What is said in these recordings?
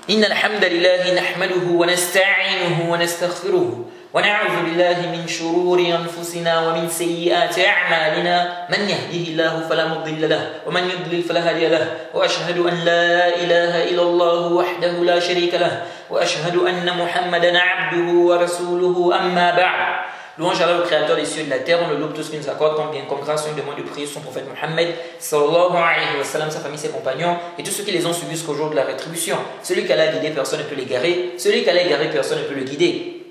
إن الحمد لله نحمده ونستعينه ونستغفره ونعوذ بالله من شرور أنفسنا ومن سيئات أعمالنا من يهده الله فلا مضل له ومن يضلل فلا هادي له وأشهد أن لا إله إلا الله وحده لا شريك له وأشهد أن محمدا عبده ورسوله أما بعد. Louange à Allah, le créateur des cieux et de la terre, on le loue tout ce qui nous accorde tant bien comme grâce, une demande de prière son prophète Mohammed, sallallahu alayhi wa sallam, sa famille, ses compagnons et tous ceux qui les ont suivis jusqu'au jour de la rétribution. Celui qui a guidé, personne ne peut l'égarer. Celui qui a égaré, personne ne peut le guider.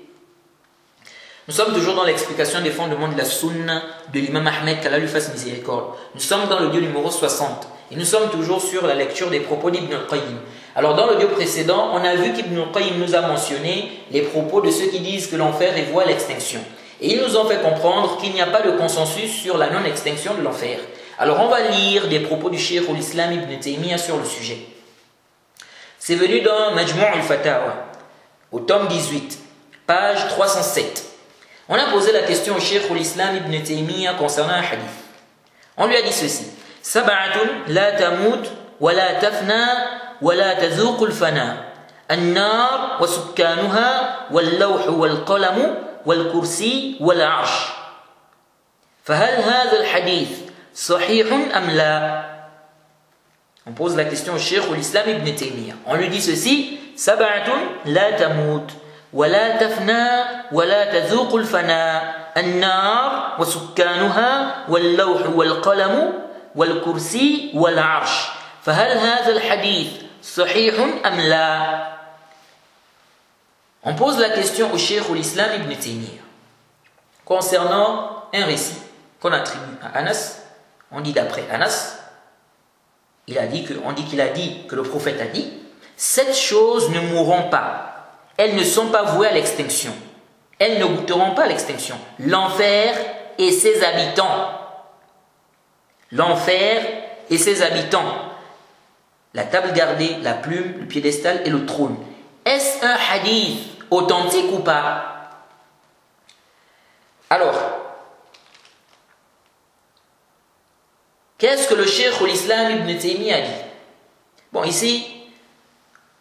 Nous sommes toujours dans l'explication des fondements de la sunna de l'imam Ahmed, qu'Allah lui fasse miséricorde. Nous sommes dans l'audio numéro 60 et nous sommes toujours sur la lecture des propos d'Ibn al-Qayyim. Alors dans l'audio précédent, on a vu qu'Ibn al-Qayyim nous a mentionné les propos de ceux qui disent que l'enfer est voué à l'extinction. Et ils nous ont fait comprendre qu'il n'y a pas de consensus sur la non-extinction de l'enfer. Alors on va lire des propos du Cheikh al-Islam Ibn Taymiyyah sur le sujet. C'est venu dans Majmu' al-Fatawa, au tome 18, page 307. On a posé la question au Cheikh al-Islam Ibn Taymiyyah concernant un hadith. On lui a dit ceci: Sab'atun la tamut wa la tafna wa la tazuq al-fana. An-nar wa sukkanuha wal-lawh wal-qalam والكرسي والعرش فهل هذا الحديث صحيح أم لا? On pose la question au Cheikh al-Islam Ibn Taymiyyah. On lui dit ceci: سبعة لا تموت ولا تفنى ولا تذوق الفناء النار وسكانها واللوح والقلم والكرسي والعرش فهل هذا الحديث صحيح أم لا? On pose la question au Cheikh al-Islam Ibn Taymiyyah concernant un récit qu'on attribue à Anas. On dit d'après Anas, il a dit que le prophète a dit: 7 choses ne mourront pas, elles ne sont pas vouées à l'extinction, elles ne goûteront pas à l'extinction. L'enfer et ses habitants. L'enfer et ses habitants. La table gardée, la plume, le piédestal et le trône. Est-ce un hadith authentique ou pas? Alors, qu'est-ce que le Cheikh al-Islam Ibn Taymiyyah a dit? Bon, ici,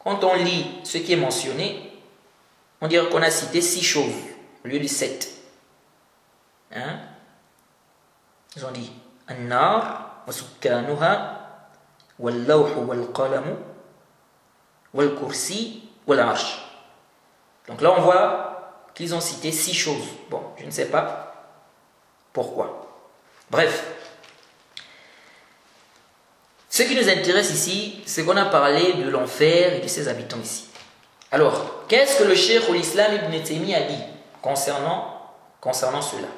quand on lit ce qui est mentionné, on dirait qu'on a cité 6 choses au lieu de 7. Hein? Ils ont dit An-nar wa sukkanuha wal-lawh wal-qalam wal-kursi. Donc là on voit qu'ils ont cité 6 choses. Bon, je ne sais pas pourquoi. Bref, ce qui nous intéresse ici, c'est qu'on a parlé de l'enfer et de ses habitants ici. Alors, qu'est-ce que le Cheikh al-Islam Ibn Taymiyyah a dit concernant cela?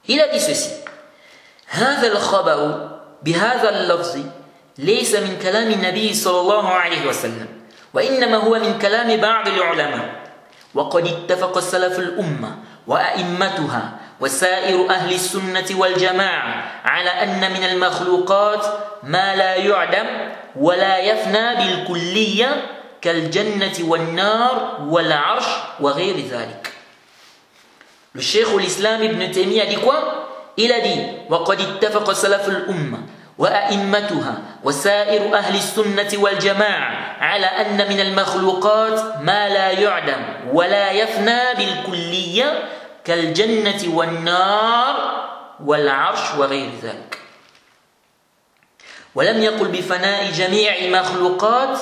Il a dit ceci: هذا الخبر بهذا اللفظ ليس من كلام النبي صلى الله عليه وسلم وإنما هو من كلام بعض العلماء وقد اتفق السلف الأمة وأئمتها وسائر أهل السنة والجماعة على أن من المخلوقات ما لا يعدم ولا يفنى بالكلية كالجنة والنار والعرش وغير ذلك. Le Cheikh al-Islam Ibn Taymiyyah a dit quoi? Il a dit وقد اتفق السلف الأمة وأئمتها وسائر أهل السنة والجماعة على أن من المخلوقات ما لا يعدم ولا يفنى بالكلية كالجنة والنار والعرش وغير ذلك ولم يقل بفناء جميع المخلوقات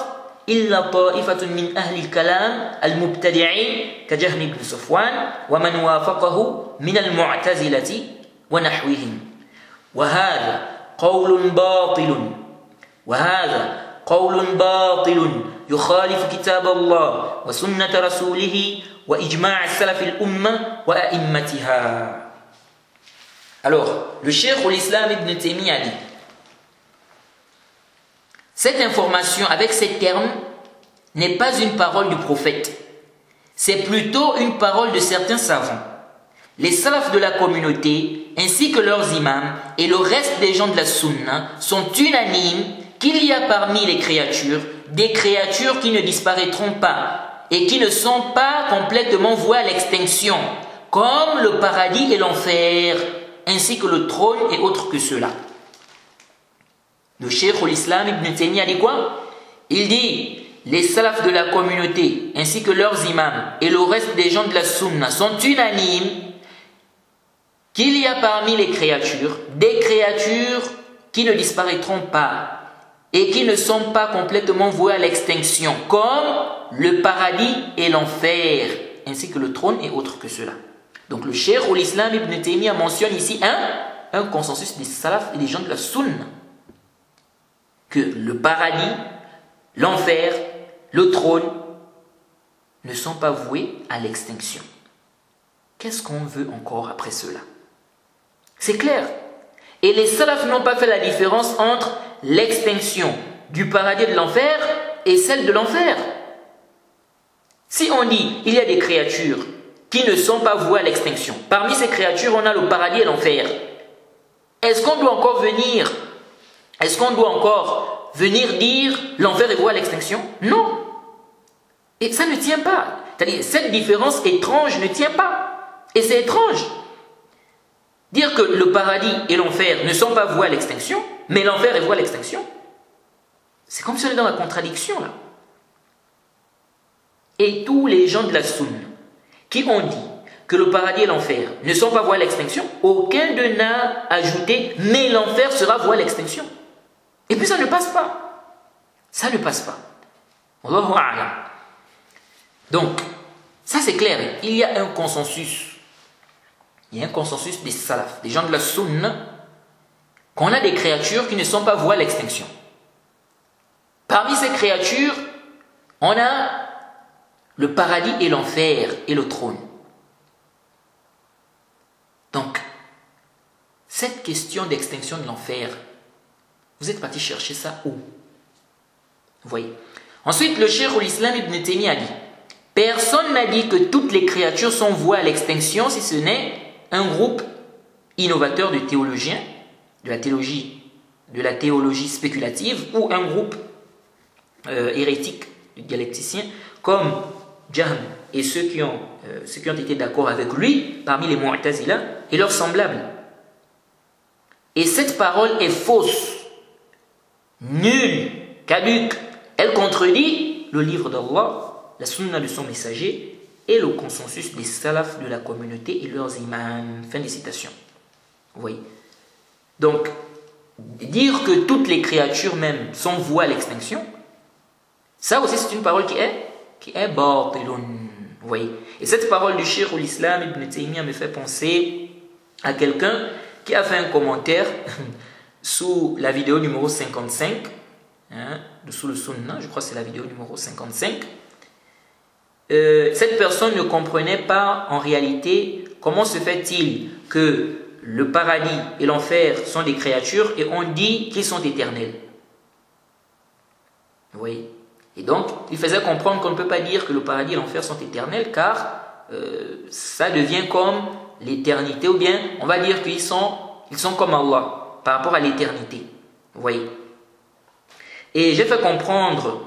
إلا طائفة من أهل الكلام المبتدعين كجهم بن صفوان ومن وافقه من المعتزلة ونحوهم وهذا قول باطل يخالف كتاب الله وسنة رسوله وإجماع السلف الأمة وأئمتها. Alors, le Cheikh al-Islam Ibn Taymiyyah dit: cette information avec ces termes n'est pas une parole du prophète, c'est plutôt une parole de certains savants. Les salafs de la communauté, ainsi que leurs imams et le reste des gens de la sunna sont unanimes qu'il y a parmi les créatures des créatures qui ne disparaîtront pas et qui ne sont pas complètement vouées à l'extinction, comme le paradis et l'enfer, ainsi que le trône et autres que cela. Le Cheikh al-Islam Ibn Taymiyyah dit quoi? Il dit les salafs de la communauté, ainsi que leurs imams et le reste des gens de la sunna sont unanimes qu'il y a parmi les créatures des créatures qui ne disparaîtront pas et qui ne sont pas complètement vouées à l'extinction, comme le paradis et l'enfer, ainsi que le trône et autres que cela. Donc le cheikh l'islam Ibn Taymiyyah mentionne ici un consensus des salafs et des gens de la sunna, que le paradis, l'enfer, le trône ne sont pas voués à l'extinction. Qu'est-ce qu'on veut encore après cela? C'est clair. Et les salafs n'ont pas fait la différence entre l'extinction du paradis et de l'enfer et celle de l'enfer. Si on dit il y a des créatures qui ne sont pas vouées à l'extinction, parmi ces créatures on a le paradis et l'enfer, est-ce qu'on doit encore venir dire l'enfer est voué à l'extinction? Non. Et ça ne tient pas. C'est-à-dire, cette différence étrange ne tient pas. Et c'est étrange. Dire que le paradis et l'enfer ne sont pas voués à l'extinction, mais l'enfer est voué à l'extinction, c'est comme si on est dans la contradiction là. Et tous les gens de la sunna qui ont dit que le paradis et l'enfer ne sont pas voués à l'extinction, aucun d'eux n'a ajouté « mais l'enfer sera voué à l'extinction ». Et puis ça ne passe pas. Ça ne passe pas. Allahu a'lam. Donc, ça c'est clair. Il y a un consensus. Il y a un consensus des salafs, des gens de la sunna, qu'on a des créatures qui ne sont pas vouées à l'extinction. Parmi ces créatures, on a le paradis et l'enfer et le trône. Donc, cette question d'extinction de l'enfer, vous êtes parti chercher ça où? Vous voyez. Ensuite, le cheikh l'islam Ibn Taymiyyah a dit, personne n'a dit que toutes les créatures sont vouées à l'extinction si ce n'est un groupe innovateur de théologiens, de la théologie spéculative, ou un groupe hérétique de dialecticiens, comme Jahm et ceux qui ont été d'accord avec lui, parmi les Mu'tazila et leurs semblables. Et cette parole est fausse, nulle, caduque. Elle contredit le livre d'Allah, la sunna de son messager, et le consensus des salafs de la communauté et leurs imams. Fin des citations. Vous voyez. Donc, dire que toutes les créatures même sont vouées à l'extinction, ça aussi c'est une parole qui est batilun. Vous voyez. Et cette parole du cheikh l'islam Ibn Taymiyyah me fait penser à quelqu'un qui a fait un commentaire sous la vidéo numéro 55, sous le sunna, je crois que c'est la vidéo numéro 55. Cette personne ne comprenait pas en réalité comment se fait-il que le paradis et l'enfer sont des créatures et on dit qu'ils sont éternels. Vous voyez. Et donc, il faisait comprendre qu'on ne peut pas dire que le paradis et l'enfer sont éternels car ça devient comme l'éternité, ou bien on va dire qu'ils sont comme Allah par rapport à l'éternité. Vous voyez. Et j'ai fait comprendre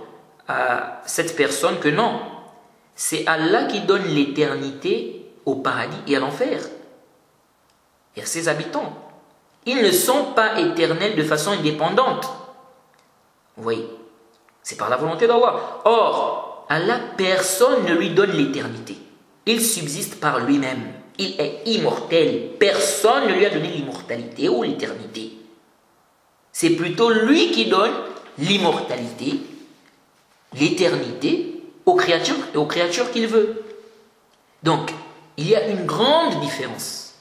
à cette personne que non, c'est Allah qui donne l'éternité au paradis et à l'enfer et à ses habitants. Ils ne sont pas éternels de façon indépendante. Vous voyez, c'est par la volonté d'Allah. Or, Allah, personne ne lui donne l'éternité. Il subsiste par lui-même. Il est immortel. Personne ne lui a donné l'immortalité ou l'éternité. C'est plutôt lui qui donne l'immortalité, l'éternité aux créatures qu'il veut. Donc, il y a une grande différence.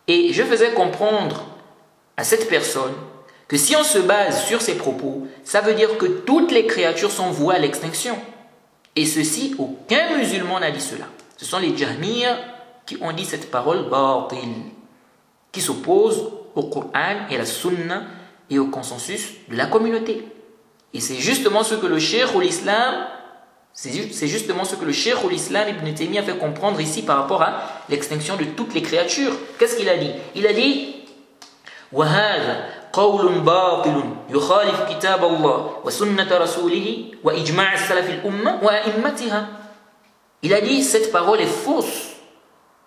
Et je faisais comprendre à cette personne que si on se base sur ces propos, ça veut dire que toutes les créatures sont vouées à l'extinction. Et ceci, aucun musulman n'a dit cela. Ce sont les Jahmiyyah qui ont dit cette parole batil, qui s'oppose au Coran et à la Sunna et au consensus de la communauté. Et c'est justement ce que le cheikh l'islam Ibn Taymiyyah fait comprendre ici par rapport à l'extinction de toutes les créatures. Qu'est-ce qu'il a dit? Il a dit وَهَذَا قَوْلٌ بَاطِلٌ يُخَالِفُ كِتَابَ اللَّهِ وَسُنَّةَ رَسُولِهِ وَإِجْمَاعَ السَّلَفِ الْأُمَّةِ وَأَئِمَّتِهَا. Il a dit cette parole est fausse,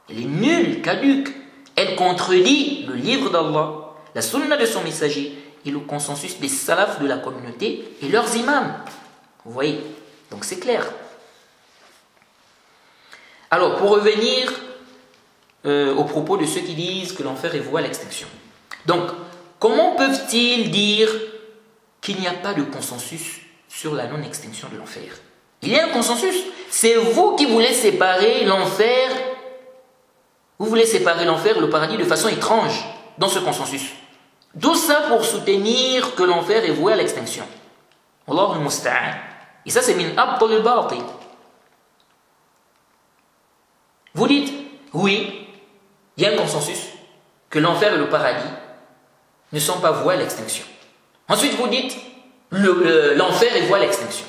elle est nulle, caduque, elle contredit le livre d'Allah, la sunna de son messager et le consensus des salafs de la communauté et leurs imams. Vous voyez. Donc c'est clair. Alors, pour revenir au propos de ceux qui disent que l'enfer est voué à l'extinction. Donc, comment peuvent-ils dire qu'il n'y a pas de consensus sur la non-extinction de l'enfer? Il y a un consensus. C'est vous qui voulez séparer l'enfer. Vous voulez séparer l'enfer et le paradis de façon étrange dans ce consensus. Tout ça pour soutenir que l'enfer est voué à l'extinction. Allahu musta'an. Et ça, c'est min abtal al-batil. Vous dites, oui, il y a un consensus que l'enfer et le paradis ne sont pas voués à l'extinction. Ensuite, vous dites, l'enfer est voué à l'extinction.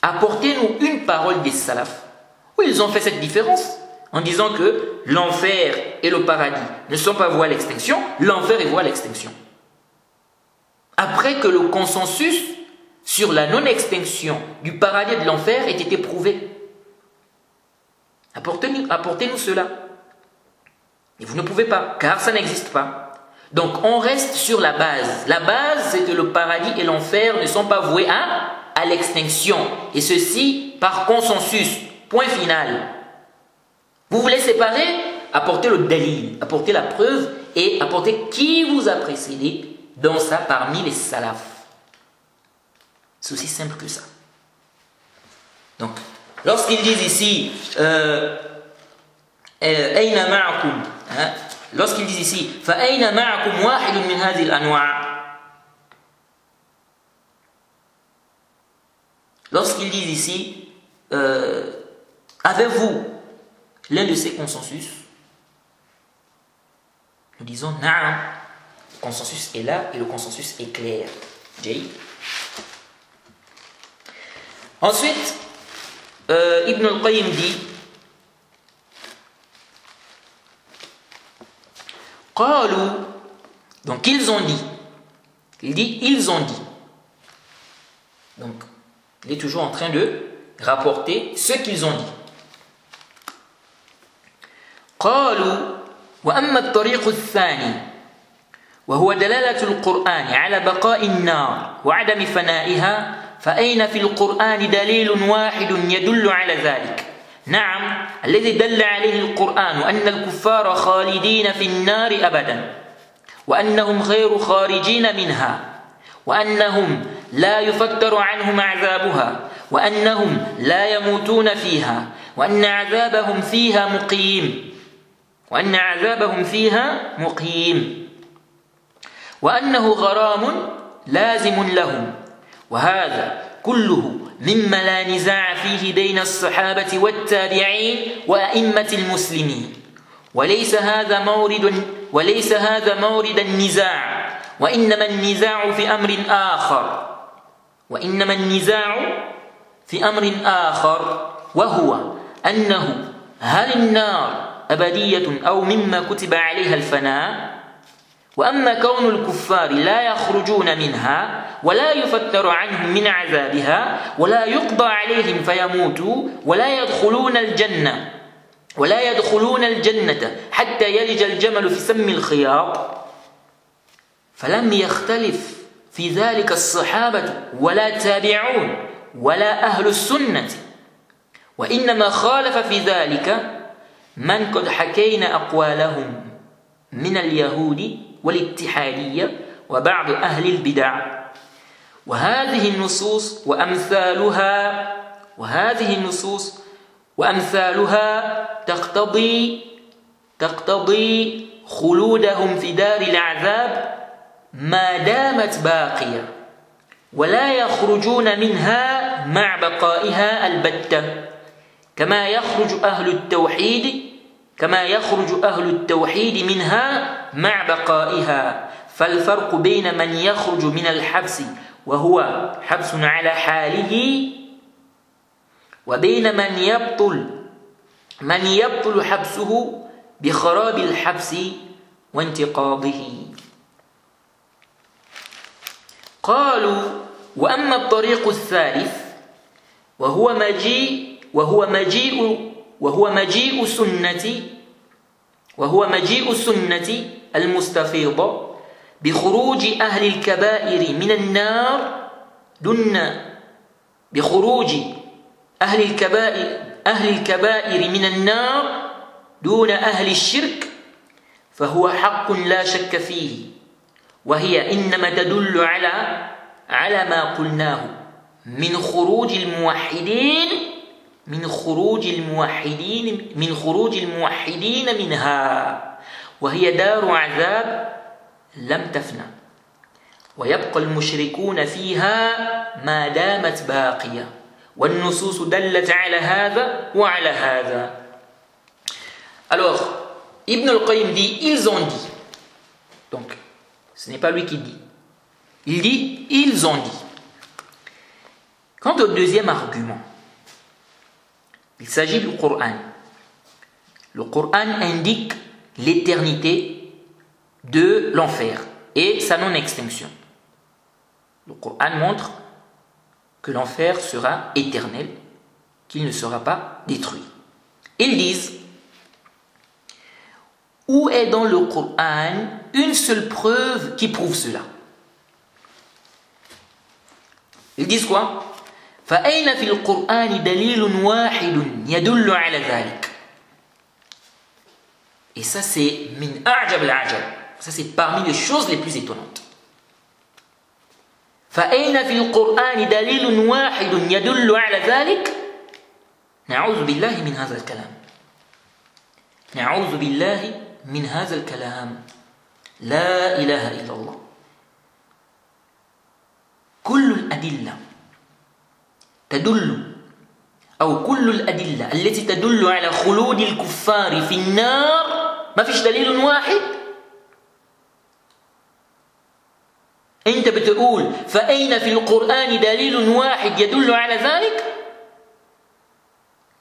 Apportez-nous une parole des salafs où ils ont fait cette différence en disant que l'enfer et le paradis ne sont pas voués à l'extinction, l'enfer est voué à l'extinction. Après que le consensus sur la non-extinction du paradis et de l'enfer ait été prouvé. Apportez-nous cela. Et vous ne pouvez pas, car ça n'existe pas. Donc on reste sur la base. La base, c'est que le paradis et l'enfer ne sont pas voués à l'extinction. Et ceci par consensus. Point final. Vous voulez séparer? Apportez le dalil, apportez la preuve et apportez qui vous a précédé dans ça parmi les salafs. C'est aussi simple que ça. Donc, lorsqu'ils disent ici Aina ma'akum, lorsqu'ils disent ici fa aina ma'akum wahidun min hadhihi al-anwa', lorsqu'ils disent ici avez-vous l'un de ces consensus, nous disons na'am, le consensus est là et le consensus est clair. Jay. Ensuite Ibn al-Qayyim dit qalu, donc ils ont dit, il dit ils ont dit, donc il est toujours en train de rapporter ce qu'ils ont dit. قالوا وأما الطريق الثاني وهو دلالة القرآن على بقاء النار وعدم فنائها فأين في القرآن دليل واحد يدل على ذلك؟ نعم، الذي دل عليه القرآن أن الكفار خالدين في النار أبدا وأنهم غير خارجين منها وأنهم لا يفتر عنهم عذابها وأنهم لا يموتون فيها وأن عذابهم فيها مقيم وأنه غرام لازم لهم، وهذا كله مما لا نزاع فيه بين الصحابة والتابعين وأئمة المسلمين، وليس هذا مورد النزاع، وإنما النزاع في أمر آخر وهو أنه هل النار أبدية أو مما كتب عليها الفناء؟ وأما كون الكفار لا يخرجون منها ولا يفتر عنهم من عذابها ولا يقضى عليهم فيموتوا ولا يدخلون الجنة حتى يلج الجمل في سم الخياط، فلم يختلف في ذلك الصحابة ولا التابعون ولا أهل السنة، وإنما خالف في ذلك من قد حكينا أقوالهم من اليهود والاتحادية وبعض أهل البدع، وهذه النصوص وأمثالها تقتضي خلودهم في دار العذاب ما دامت باقية ولا يخرجون منها مع بقائها البتة، كما يخرج أهل التوحيد منها مع بقائها. فالفرق بين من يخرج من الحبس وهو حبس على حاله وبين من يبطل حبسه بخراب الحبس وانتقاضه. قالوا وأما الطريق الثالث وهو مجيء السنة المستفيضة بخروج أهل الكبائر من النار بخروج أهل الكبائر من النار دون أهل الشرك فهو حق لا شك فيه وهي إنما تدل على ما قلناه من خروج الموحدين منها وهي دار عذاب لم تفنى ويبقى المشركون فيها ما دامت باقية والنصوص دلت على هذا وعلى هذا. Alors, Ibn al-Qayyim dit, ils ont dit. Donc, ce n'est pas lui qui dit. Il dit, ils ont dit. Quant au deuxième argument, il s'agit du Coran. Le Coran indique l'éternité de l'enfer et sa non-extinction. Le Coran montre que l'enfer sera éternel, qu'il ne sera pas détruit. Ils disent, où est dans le Coran une seule preuve qui prouve cela? Ils disent quoi? فأين في القرآن دليل واحد يدل على ذلك. Et ça c'est min a'jab al-a'jab. Ça c'est parmi les choses les plus étonnantes. فأين في القرآن دليل واحد يدل على ذلك. نعوذ بالله من هذا الكلام. نعوذ بالله من هذا الكلام. لا إله إلا الله. كل الأدلة تدل أو كل الأدلة التي تدل على خلود الكفار في النار ما فيش دليل واحد. أنت بتقول فأين في القرآن دليل واحد يدل على ذلك؟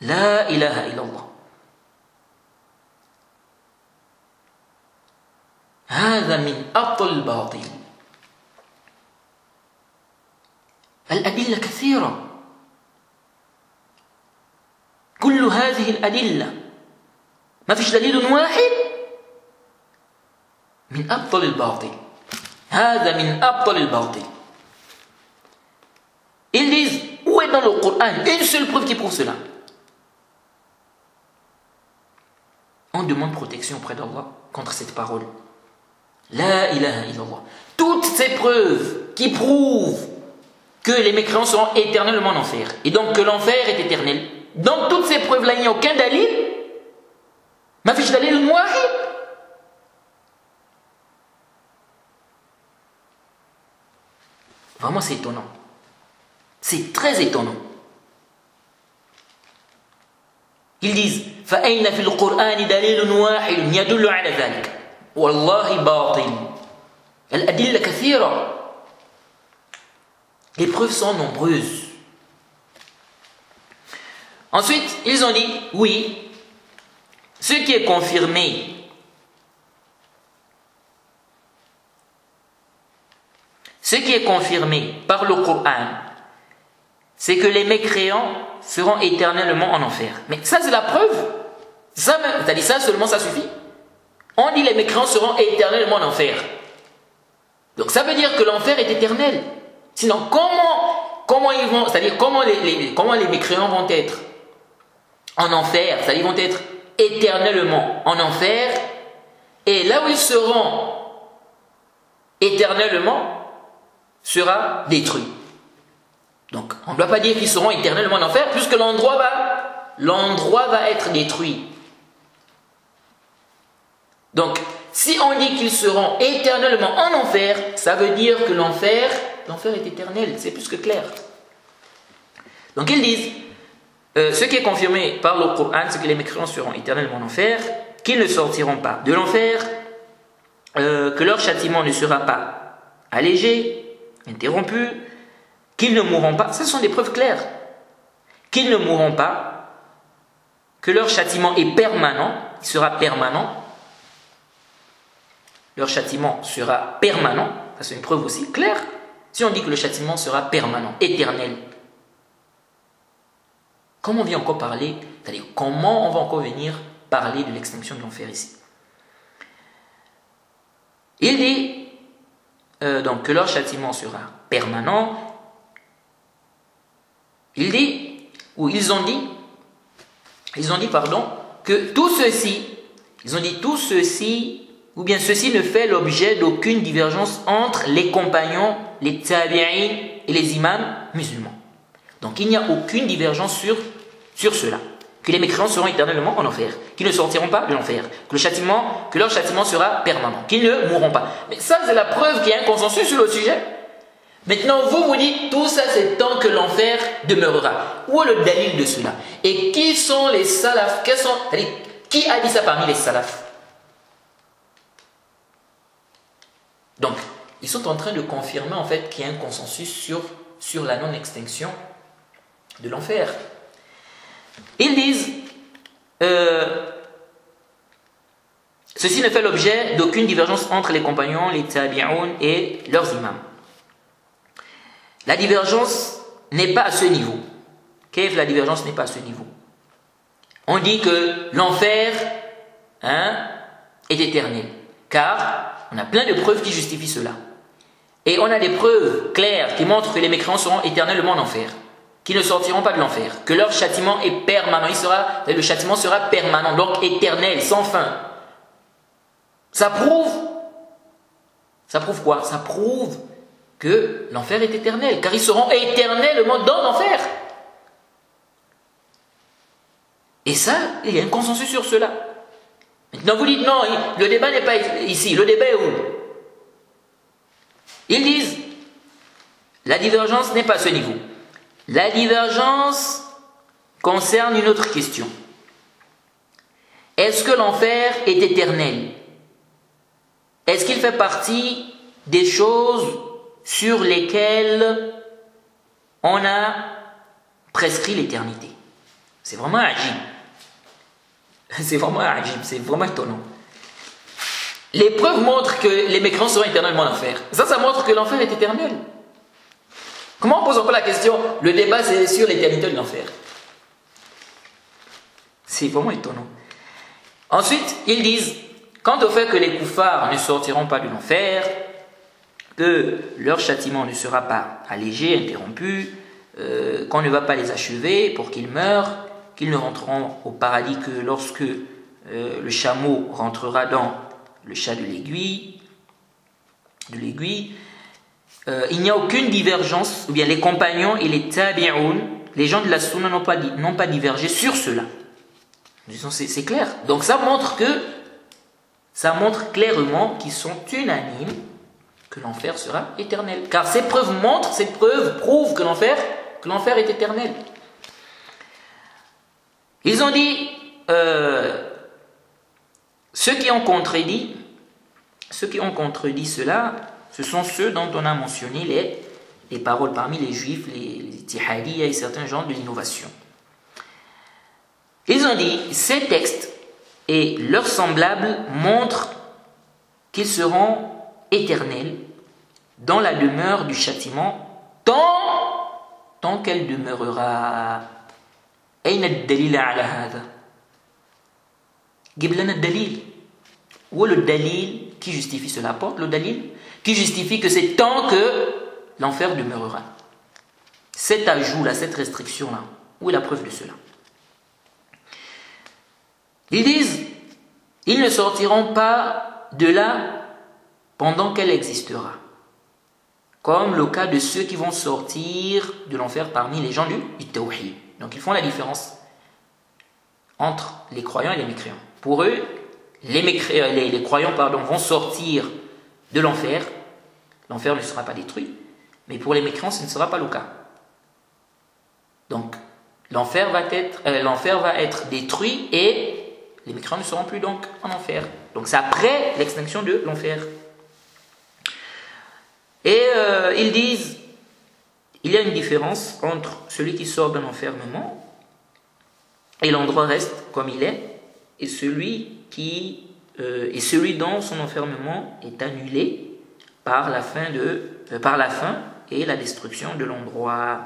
لا إله إلا الله. هذا من أبطل الباطل. الأدلة كثيرة. كل هذه الأدلة ما فيش دليل واحد من أبطل الباطل. هذا من أبطل الباطل. Ils disent, où est dans le Coran une seule preuve qui prouve cela? On demande protection auprès d'Allah contre cette parole. La ilaha illallah. Toutes ces preuves qui prouvent que les mécréants seront éternellement en enfer, et donc que l'enfer est éternel, dans toutes ces preuves-là, il n'y a aucun dalil. Ma fiche dalil wahid. Vraiment, c'est étonnant. C'est très étonnant. Ils disent فأين في القرآن دليل واحد يدل على ذلك. والله باطل. الأدلة كثيرة. Les preuves sont nombreuses. Ensuite, ils ont dit, oui, ce qui est confirmé, par le Coran, c'est que les mécréants seront éternellement en enfer. Mais ça, c'est la preuve. Ça, t'as dit ça seulement, ça suffit. On dit les mécréants seront éternellement en enfer. Donc ça veut dire que l'enfer est éternel. Sinon, comment ils vont, c'est-à-dire comment les mécréants vont être en enfer, c'est-à-dire ils vont être éternellement en enfer, et là où ils seront éternellement sera détruit. Donc, on ne doit pas dire qu'ils seront éternellement en enfer, puisque l'endroit va être détruit. Donc, si on dit qu'ils seront éternellement en enfer, ça veut dire que l'enfer est éternel, c'est plus que clair. Donc ils disent, ce qui est confirmé par le Coran, c'est que les mécréants seront éternellement en enfer, qu'ils ne sortiront pas de l'enfer, que leur châtiment ne sera pas allégé, interrompu, qu'ils ne mourront pas, ce sont des preuves claires, qu'ils ne mourront pas, que leur châtiment est permanent, il sera permanent, leur châtiment sera permanent, ça c'est une preuve aussi claire. Si on dit que le châtiment sera permanent, éternel, comment on vient encore parler, c'est-à-dire comment on va encore venir parler de l'extinction de l'enfer ici? Il dit donc que leur châtiment sera permanent Il dit, ou ils ont dit, pardon, que tout ceci, ou bien ceci ne fait l'objet d'aucune divergence entre les compagnons, les tabi'in et les imams musulmans. Donc il n'y a aucune divergence sur cela. Que les mécréants seront éternellement en enfer, qu'ils ne sortiront pas de l'enfer, que leur châtiment sera permanent, qu'ils ne mourront pas. Mais ça, c'est la preuve qu'il y a un consensus sur le sujet. Maintenant, vous dites, tout ça, c'est tant que l'enfer demeurera. Où est le dalil de cela? Et qui sont les salafs? Qui a dit ça parmi les salafs? Donc, ils sont en train de confirmer en fait qu'il y a un consensus sur la non-extinction de l'enfer. Ils disent ceci ne fait l'objet d'aucune divergence entre les compagnons, les tabi'oun et leurs imams. La divergence n'est pas à ce niveau. Qu'est-ce que la divergence n'est pas à ce niveau? On dit que l'enfer est éternel, car on a plein de preuves qui justifient cela. Et on a des preuves claires qui montrent que les mécréants seront éternellement en enfer, qu'ils ne sortiront pas de l'enfer, que leur châtiment est permanent, le châtiment sera permanent, donc éternel, sans fin. Ça prouve quoi? Ça prouve que l'enfer est éternel, car ils seront éternellement dans l'enfer. Et ça, il y a un consensus sur cela. Maintenant vous dites non, le débat n'est pas ici, le débat est où? Ils disent, la divergence n'est pas à ce niveau. La divergence concerne une autre question. Est-ce que l'enfer est éternel? Est-ce qu'il fait partie des choses sur lesquelles on a prescrit l'éternité? C'est vraiment agib. C'est vraiment étonnant. Les preuves montrent que les mécréants seront éternellement en enfer. Ça montre que l'enfer est éternel. Comment on pose encore la question? Le débat c'est sur l'éternité de l'enfer. C'est vraiment étonnant. Ensuite, ils disent, quant au fait que les koufars ne sortiront pas de l'enfer, que leur châtiment ne sera pas allégé, interrompu, qu'on ne va pas les achever pour qu'ils meurent, qu'ils ne rentreront au paradis que lorsque le chameau rentrera dans le chat de l'aiguille, il n'y a aucune divergence, ou bien les compagnons et les tabi'oun, les gens de la sunna n'ont pas divergé sur cela. C'est clair. Donc ça montre clairement qu'ils sont unanimes que l'enfer sera éternel. Car ces preuves prouvent que l'enfer est éternel. Ils ont dit, ceux qui ont contredit cela, ce sont ceux dont on a mentionné les paroles parmi les juifs, les ittihadiyya et certains genres de l'innovation. Ils ont dit, ces textes et leurs semblables montrent qu'ils seront éternels dans la demeure du châtiment tant qu'elle demeurera. أين الدليل على هذا؟ جيب لنا الدليل. Où est le dalil qui justifie cela? Apporte le dalil qui justifie que c'est tant que l'enfer demeurera. Cet ajout-là, cette restriction-là, où est la preuve de cela? Ils disent, ils ne sortiront pas de là pendant qu'elle existera. Comme le cas de ceux qui vont sortir de l'enfer parmi les gens du tawhid. Donc ils font la différence entre les croyants et les mécréants. Pour eux, les croyants vont sortir de l'enfer. L'enfer ne sera pas détruit. Mais pour les mécréants, ce ne sera pas le cas. Donc l'enfer va être détruit et les mécréants ne seront plus donc en enfer. Donc c'est après l'extinction de l'enfer. Et ils disent, il y a une différence entre celui qui sort d'un enfermement et l'endroit reste comme il est, et celui dont son enfermement est annulé par la fin et la destruction de l'endroit.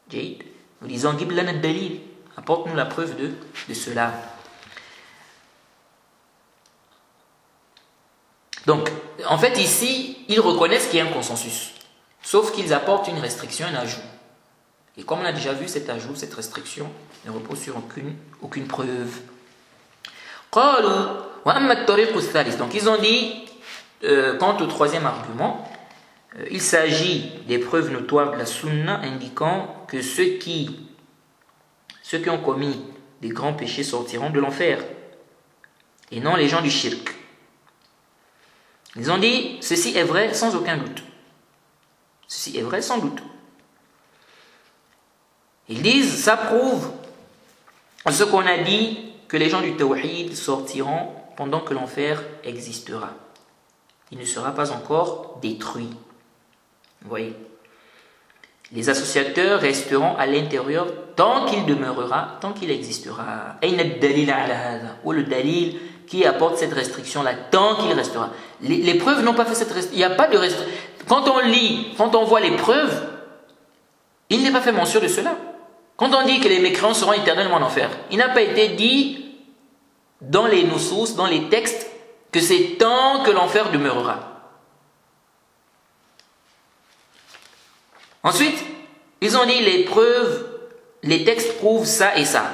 Jade, nous disons Giblan ad-dalil, apporte-nous la preuve de cela. Donc, en fait, ici, ils reconnaissent qu'il y a un consensus. Sauf qu'ils apportent une restriction, un ajout. Et comme on a déjà vu, cet ajout, cette restriction ne repose sur aucune preuve. Donc ils ont dit, quant au troisième argument, il s'agit des preuves notoires de la sunna indiquant que ceux qui ont commis des grands péchés sortiront de l'enfer, et non les gens du shirk. Ils ont dit, ceci est vrai sans aucun doute. Ceci est vrai sans doute. Ils disent, ça prouve ce qu'on a dit, que les gens du tawhid sortiront pendant que l'enfer existera. Il ne sera pas encore détruit. Vous voyez? Les associateurs resteront à l'intérieur tant qu'il demeurera, tant qu'il existera. Ou le dalil qui apporte cette restriction-là, tant qu'il restera. Les preuves n'ont pas fait cette restriction. Il n'y a pas de restriction. Quand on lit, quand on voit les preuves, il n'est pas fait mention de cela. Quand on dit que les mécréants seront éternellement en enfer, il n'a pas été dit dans les nusus, dans les textes, que c'est tant que l'enfer demeurera. Ensuite, ils ont dit les preuves, les textes prouvent ça et ça.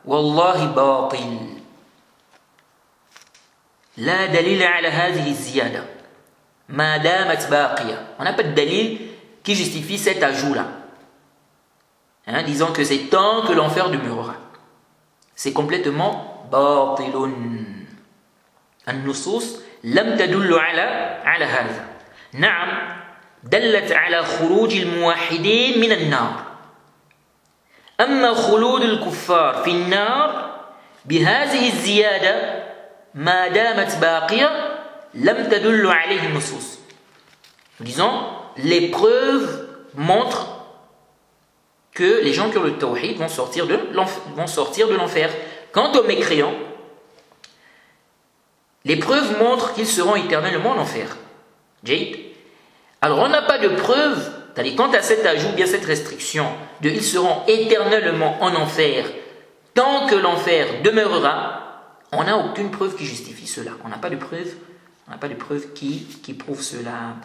Wallahi batil. La dalil ala hadhihi ziyada. Ma damat baqiya. On n'a pas de dalil qui justifie cet ajout-là. Disant que c'est tant que l'enfer demeurera. C'est complètement batilun. An-nusus lam tadullu ala hadha. Na'am, دلت على خروج الموحدين من النار. أما خلود الكفار في النار بهذه الزيادة ما دامت باقية لم تدل عليه النصوص. Nous disons, les preuves montrent que les gens qui ont le tawhid vont sortir de l'enfer. Quant aux mécréants, les preuves montrent qu'ils seront éternellement en enfer. Jade. Alors on n'a pas de preuve, quant à cet ajout, bien cette restriction, de ils seront éternellement en enfer, tant que l'enfer demeurera, on n'a aucune preuve qui justifie cela. On n'a pas de preuve qui prouve cela.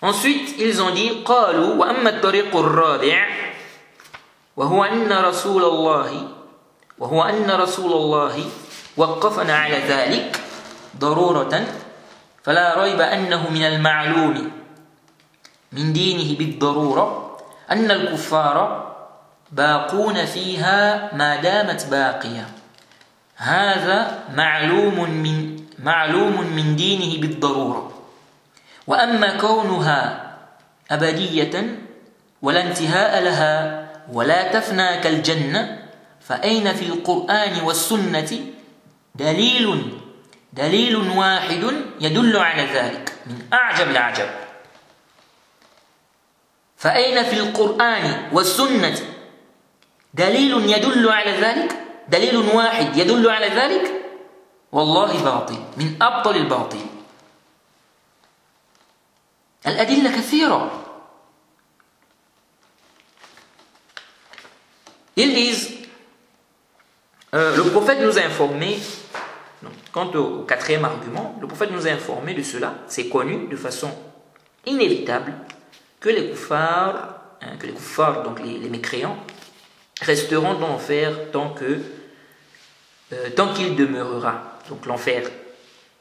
Ensuite, ils ont dit قالوا وأما الطريق الرابع وهو أن رسول الله وقفنا على ذلك ضرورة فلا ريب أنه من المعلوم من دينه بالضرورة أن الكفار باقون فيها ما دامت باقية. هذا معلوم من دينه بالضرورة. وأما كونها أبدية ولا انتهاء لها ولا تفنى كالجنة فأين في القرآن والسنة دليل واحد يدل على ذلك من أعجب العجب. فأين في القرآن والسنة دليل يدل على ذلك؟ دليل واحد يدل على ذلك؟ والله باطل من أبطل الباطل. الأدلة كثيرة. Ils disent, le prophète nous a informé, quant au quatrième argument, le prophète nous a informé de cela, c'est connu de façon inévitable, que les kuffars, donc les mécréants, resteront dans l'enfer tant qu'il demeurera. Donc l'enfer,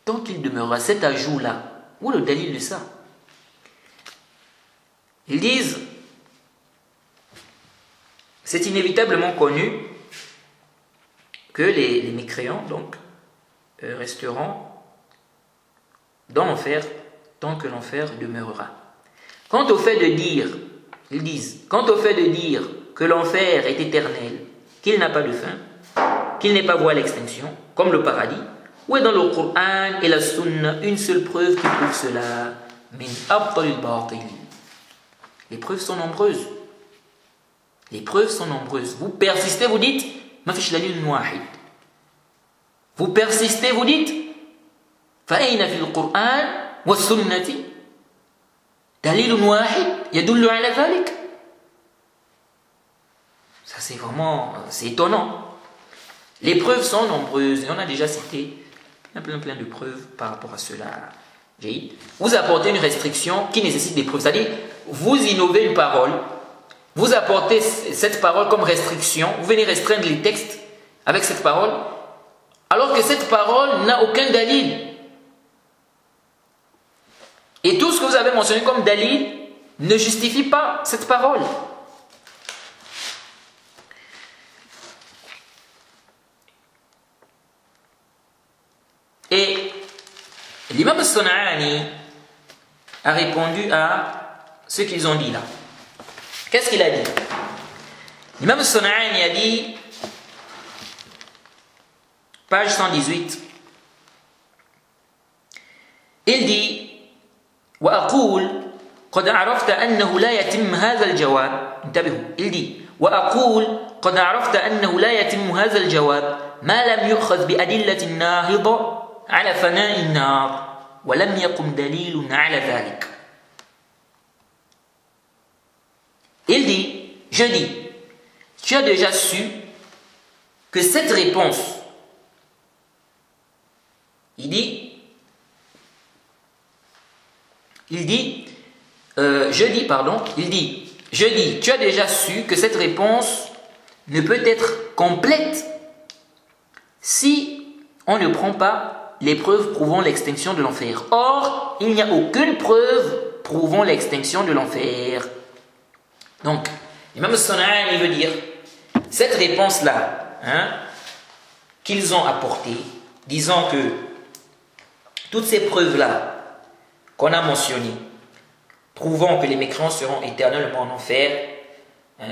tant qu'il demeurera, cet ajout-là, où est le dalil de ça? Ils disent, c'est inévitablement connu que les mécréants donc resteront dans l'enfer tant que l'enfer demeurera. Quant au fait de dire, ils disent, quant au fait de dire que l'enfer est éternel, qu'il n'a pas de fin, qu'il n'est pas voué à l'extinction, comme le paradis, où est dans le Coran et la Sunna une seule preuve qui prouve cela? Min abtal batil. Les preuves sont nombreuses. Les preuves sont nombreuses. Vous persistez, vous dites, ma fiche dalil wahid. Vous persistez, vous dites, fa'ayna fil Qur'an wa sunnati dalil wahid yadullu ala dhalik. Ça c'est vraiment, c'est étonnant. Les preuves sont nombreuses et on a déjà cité plein de preuves par rapport à cela. Vous apportez une restriction qui nécessite des preuves. C'est-à-dire, vous innovez une parole vous apportez cette parole comme restriction, vous venez restreindre les textes avec cette parole, alors que cette parole n'a aucun dalil. Et tout ce que vous avez mentionné comme dalil ne justifie pas cette parole. Et l'imam San'ani a répondu à ce qu'ils ont dit là. Qu'est-ce qu'il a dit? L'imam San'ani a dit, page 118, il dit وأقول قد عرفت أنه لا يتم هذا الجواب انتبهوا il dit وأقول قد عرفت أنه لا يتم هذا الجواب ما لم يؤخذ بأدلة ناهضة على فناء النار ولم يقم دليل على ذلك. Il dit, je dis, tu as déjà su que cette réponse, il dit, tu as déjà su que cette réponse ne peut être complète si on ne prend pas les preuves prouvant l'extinction de l'enfer. Or, il n'y a aucune preuve prouvant l'extinction de l'enfer. Donc, l'imam San'ani veut dire, cette réponse-là, qu'ils ont apportée, disant que toutes ces preuves-là qu'on a mentionnées, prouvant que les mécréants seront éternellement en enfer,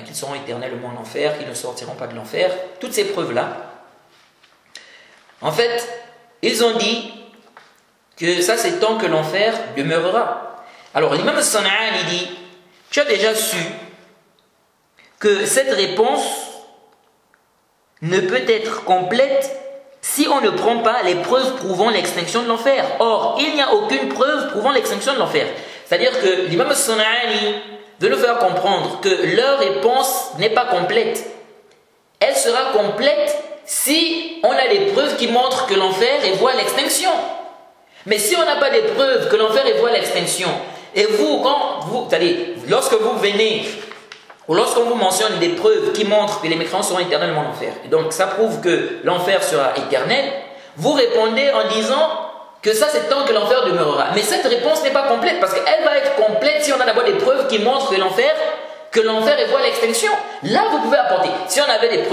qu'ils seront éternellement en enfer, qu'ils ne sortiront pas de l'enfer, toutes ces preuves-là, en fait, ils ont dit que ça c'est tant que l'enfer demeurera. Alors l'imam San'ani dit, tu as déjà su que cette réponse ne peut être complète si on ne prend pas les preuves prouvant l'extinction de l'enfer. Or, il n'y a aucune preuve prouvant l'extinction de l'enfer. C'est-à-dire que l'imam San'ani veut nous faire comprendre que leur réponse n'est pas complète. Elle sera complète si on a des preuves qui montrent que l'enfer est voué à l'extinction. Mais si on n'a pas des preuves que l'enfer est voué à l'extinction, et vous, c'est-à-dire, lorsque vous venez, ou lorsqu'on vous mentionne des preuves qui montrent que les mécréants seront éternellement en enfer, et donc ça prouve que l'enfer sera éternel, vous répondez en disant que ça c'est tant que l'enfer demeurera. Mais cette réponse n'est pas complète, parce qu'elle va être complète si on a d'abord des preuves qui montrent que l'enfer est voué à l'extinction. Là vous pouvez apporter, si on avait des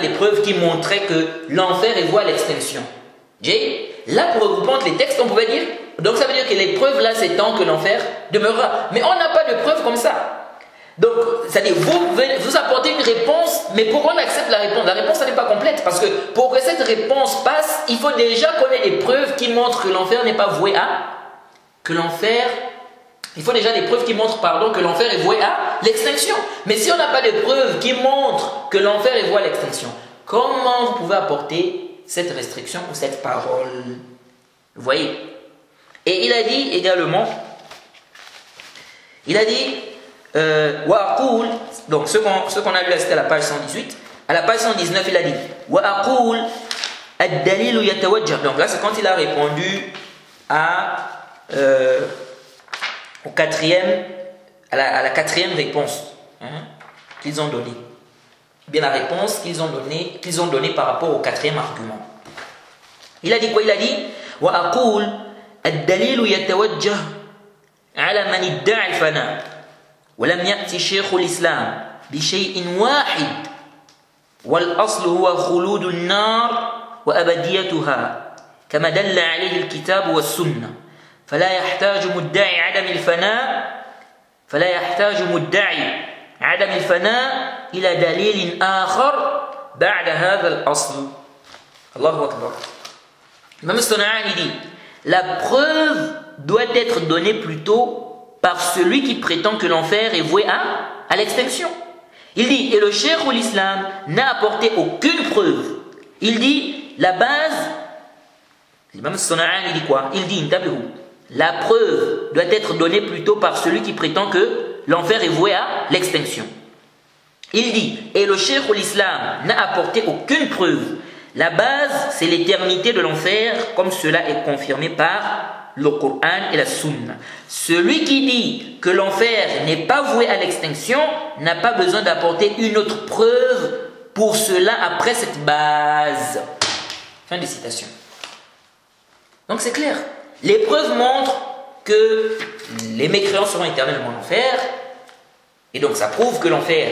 preuves qui montraient que l'enfer est voué à l'extinction, là pour regroupant les textes on pouvait dire, donc ça veut dire que les preuves là c'est tant que l'enfer demeurera. Mais on n'a pas de preuves comme ça. Donc, c'est-à-dire, vous apportez une réponse, mais pourquoi on accepte la réponse? La réponse, ça n'est pas complète, parce que pour que cette réponse passe, il faut déjà qu'on ait des preuves qui montrent que l'enfer n'est pas voué à, il faut déjà des preuves qui montrent, que l'enfer est voué à l'extinction. Mais si on n'a pas de preuves qui montrent que l'enfer est voué à l'extinction, comment vous pouvez apporter cette restriction ou cette parole? Vous voyez? Et il a dit également, donc ce qu'on a lu c'était à la page 118. À la page 119 il a dit donc là c'est quand il a répondu à la quatrième réponse qu'ils ont donnée. Bien la réponse qu'ils ont donnée par rapport au quatrième argument. Il a dit quoi? Il a dit الدليل يتوجه على من ادعى الفناء ولم يأتي شيخ الإسلام بشيء واحد والأصل هو خلود النار وأبديتها كما دل عليه الكتاب والسنة فلا يحتاج مدعي عدم الفناء إلى دليل آخر بعد هذا الأصل. الله أكبر. Imam San'ani dit, la preuve doit être donnée plutôt par celui qui prétend que l'enfer est voué à l'extinction. Il dit, et le cheikh ou l'islam n'a apporté aucune preuve. Il dit, la base, l'imam San'ani dit quoi? Il dit, la preuve doit être donnée plutôt par celui qui prétend que l'enfer est voué à l'extinction. Il dit, et le cheikh ou l'islam n'a apporté aucune preuve. La base, c'est l'éternité de l'enfer, comme cela est confirmé par le Coran et la Sunna. Celui qui dit que l'enfer n'est pas voué à l'extinction n'a pas besoin d'apporter une autre preuve pour cela après cette base. Fin de citation. Donc c'est clair. Les preuves montrent que les mécréants seront éternellement en enfer. Et donc ça prouve que l'enfer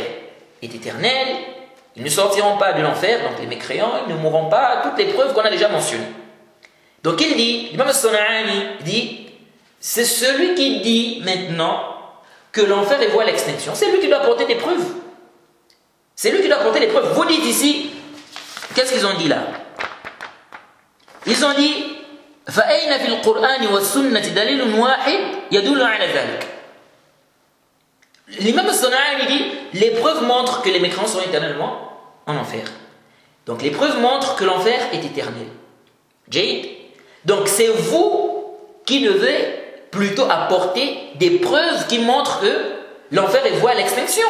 est éternel. Ils ne sortiront pas de l'enfer, donc les mécréants, ils ne mourront pas. Toutes les preuves qu'on a déjà mentionnées. Donc il dit, l'imam As-San'ani dit, c'est celui qui dit maintenant que l'enfer est voué à l'extinction. C'est lui qui doit apporter des preuves. C'est lui qui doit apporter des preuves. Vous dites ici, qu'est-ce qu'ils ont dit là? Ils ont dit, فَأَيْنَ فِي الْقُرْآنِ وَالسُّنَّةِ دَلِيلٌ وَاحِدٌ يَدُلُّ عَلَى ذَلِكَ. L'imam As-San'ani dit, les preuves montrent que les mécréants seront éternellement en enfer. Donc les preuves montrent que l'enfer est éternel. Jade. Donc c'est vous qui devez plutôt apporter des preuves qui montrent que l'enfer est voué à l'extinction.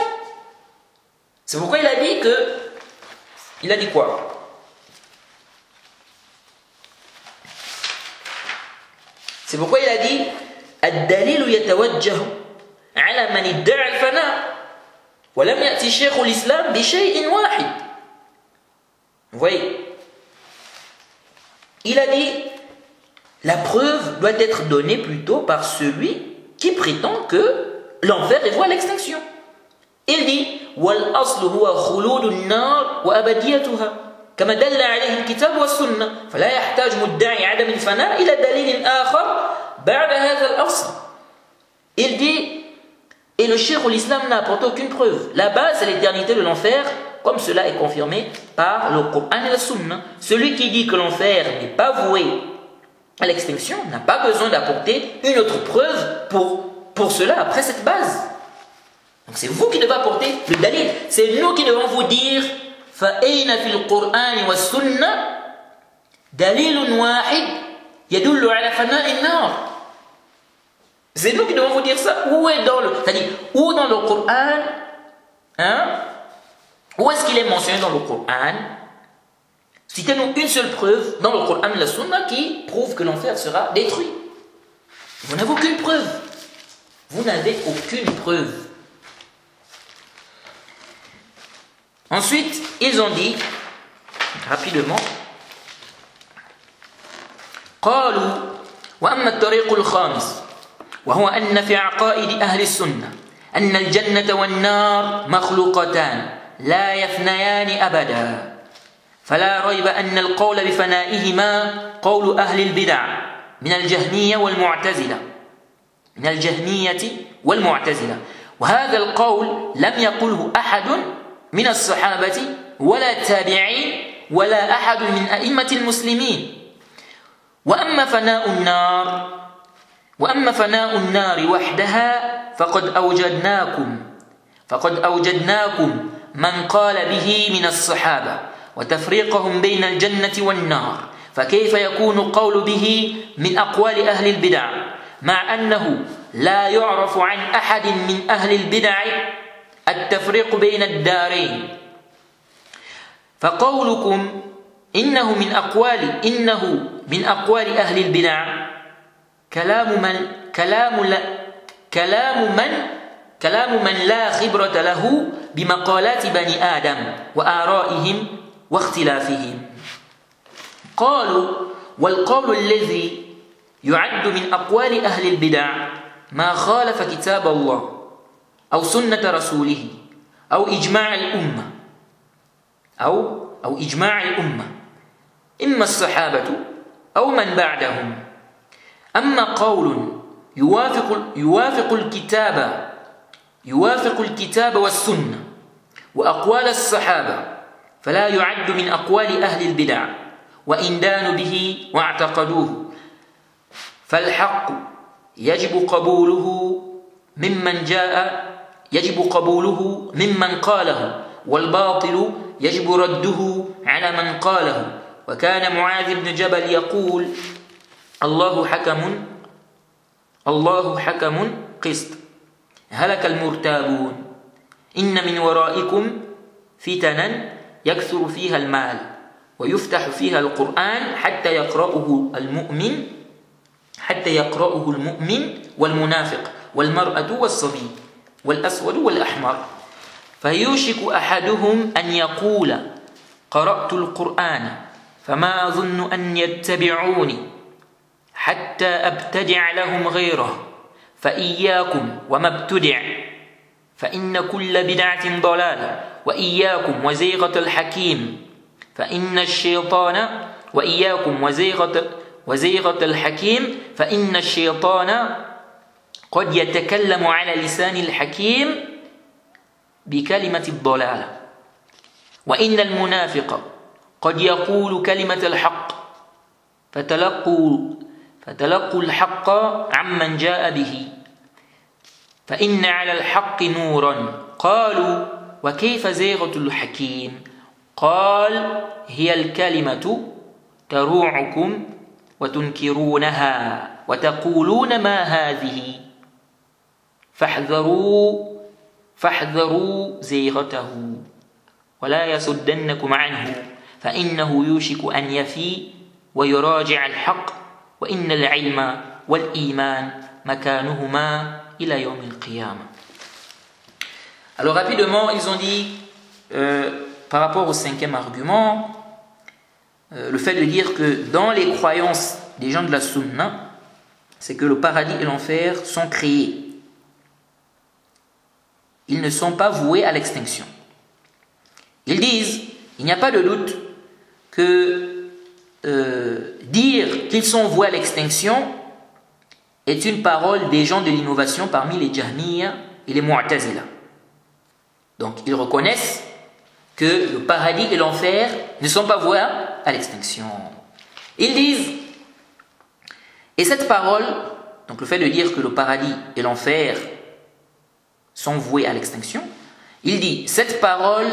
C'est pourquoi il a dit que... Il a dit quoi? C'est pourquoi il a dit الدليل يتوجه على من ادعى الفناء ولم يأتي شيخ الإسلام بشيء واحد. Vous voyez? Il a dit la preuve doit être donnée plutôt par celui qui prétend que l'enfer est voué à l'extinction. Il dit والأصل هو خلود النار وأبديتها كما دل عليه الكتاب والسنة فلا يحتاج مدعي عدم الفناء إلى دليل آخر بعد هذا الأصل. Il dit et le cheikh l'islam n'a apporté aucune preuve. La base c'est l'éternité de l'enfer, comme cela est confirmé par le Coran et la Sunna. Celui qui dit que l'enfer n'est pas voué à l'extinction n'a pas besoin d'apporter une autre preuve pour cela après cette base. Donc c'est vous qui devez apporter le dalil. C'est nous qui devons vous dire فَأَيْنَ فِي الْقُرْآنِ وَالسُّنَّةِ دَلِيلٌ وَاحِدٌ يَدُلُّ عَلَى فَنَاءِ النَّارِ. C'est nous qui devons vous dire ça. C'est-à-dire, où dans le Coran, où est-ce qu'il est mentionné dans le Coran? Citez-nous une seule preuve dans le Coran et la Sunna qui prouve que l'enfer sera détruit. Vous n'avez aucune preuve. Vous n'avez aucune preuve. Ensuite, ils ont dit, rapidement, قالوا وأما الطريق الخامس وهو أن في عقائد أهل السنة أن الجنة والنار مخلوقتان لا يفنيان أبدا فلا ريب أن القول بفنائهما قول أهل البدع من الجهمية والمعتزلة وهذا القول لم يقله أحد من الصحابة ولا التابعين ولا أحد من أئمة المسلمين وأما فناء النار وحدها فقد أوجدناكم من قال به من الصحابة وتفريقهم بين الجنة والنار فكيف يكون القول به من أقوال أهل البدع مع أنه لا يعرف عن أحد من أهل البدع التفريق بين الدارين فقولكم إنه من أقوال أهل البدع كلام من لا خبرة له بمقالات بني آدم وآرائهم واختلافهم قالوا والقول الذي يعد من أقوال أهل البدع ما خالف كتاب الله أو سنة رسوله أو إجماع الأمة إما الصحابة أو من بعدهم أما قول يوافق الكتاب والسنة وأقوال الصحابة فلا يعد من أقوال أهل البدع وإن دانوا به واعتقدوه فالحق يجب قبوله ممن قاله والباطل يجب رده على من قاله وكان معاذ بن جبل يقول الله حكم قسط هلك المرتابون إن من ورائكم فتنا يكثر فيها المال ويفتح فيها القرآن حتى يقرأه المؤمن والمنافق والمرأة والصبي والأسود والأحمر فيوشك أحدهم أن يقول قرأت القرآن فما أظن أن يتبعوني حتى أبتدع لهم غيره فإياكم وما ابتدع فإن كل بدعة ضلالة وإياكم وزيغة الحكيم فإن الشيطان وإياكم وزيغة الحكيم فإن الشيطان قد يتكلم على لسان الحكيم بكلمة الضلالة وإن المنافق قد يقول كلمة الحق فتلقوا الحق عمن جاء به فإن على الحق نورا قالوا وكيف زيغة الحكيم قال هي الكلمة تروعكم وتنكرونها وتقولون ما هذه فاحذروا زيغته ولا يصدنكم عنه فإنه يوشك أن يفي ويراجع الحق وإن العلم والإيمان مكانهما إلى يوم القيامة. Alors rapidement, ils ont dit par rapport au cinquième argument, le fait de dire que dans les croyances des gens de la Sunna, c'est que le paradis et l'enfer sont créés. Ils ne sont pas voués à l'extinction. Ils disent, il n'y a pas de doute que dire qu'ils sont voués à l'extinction est une parole des gens de l'innovation parmi les Jahmiya et les Mu'tazila. Donc ils reconnaissent que le paradis et l'enfer ne sont pas voués à l'extinction. Ils disent, et cette parole, donc le fait de dire que le paradis et l'enfer sont voués à l'extinction, il dit, cette parole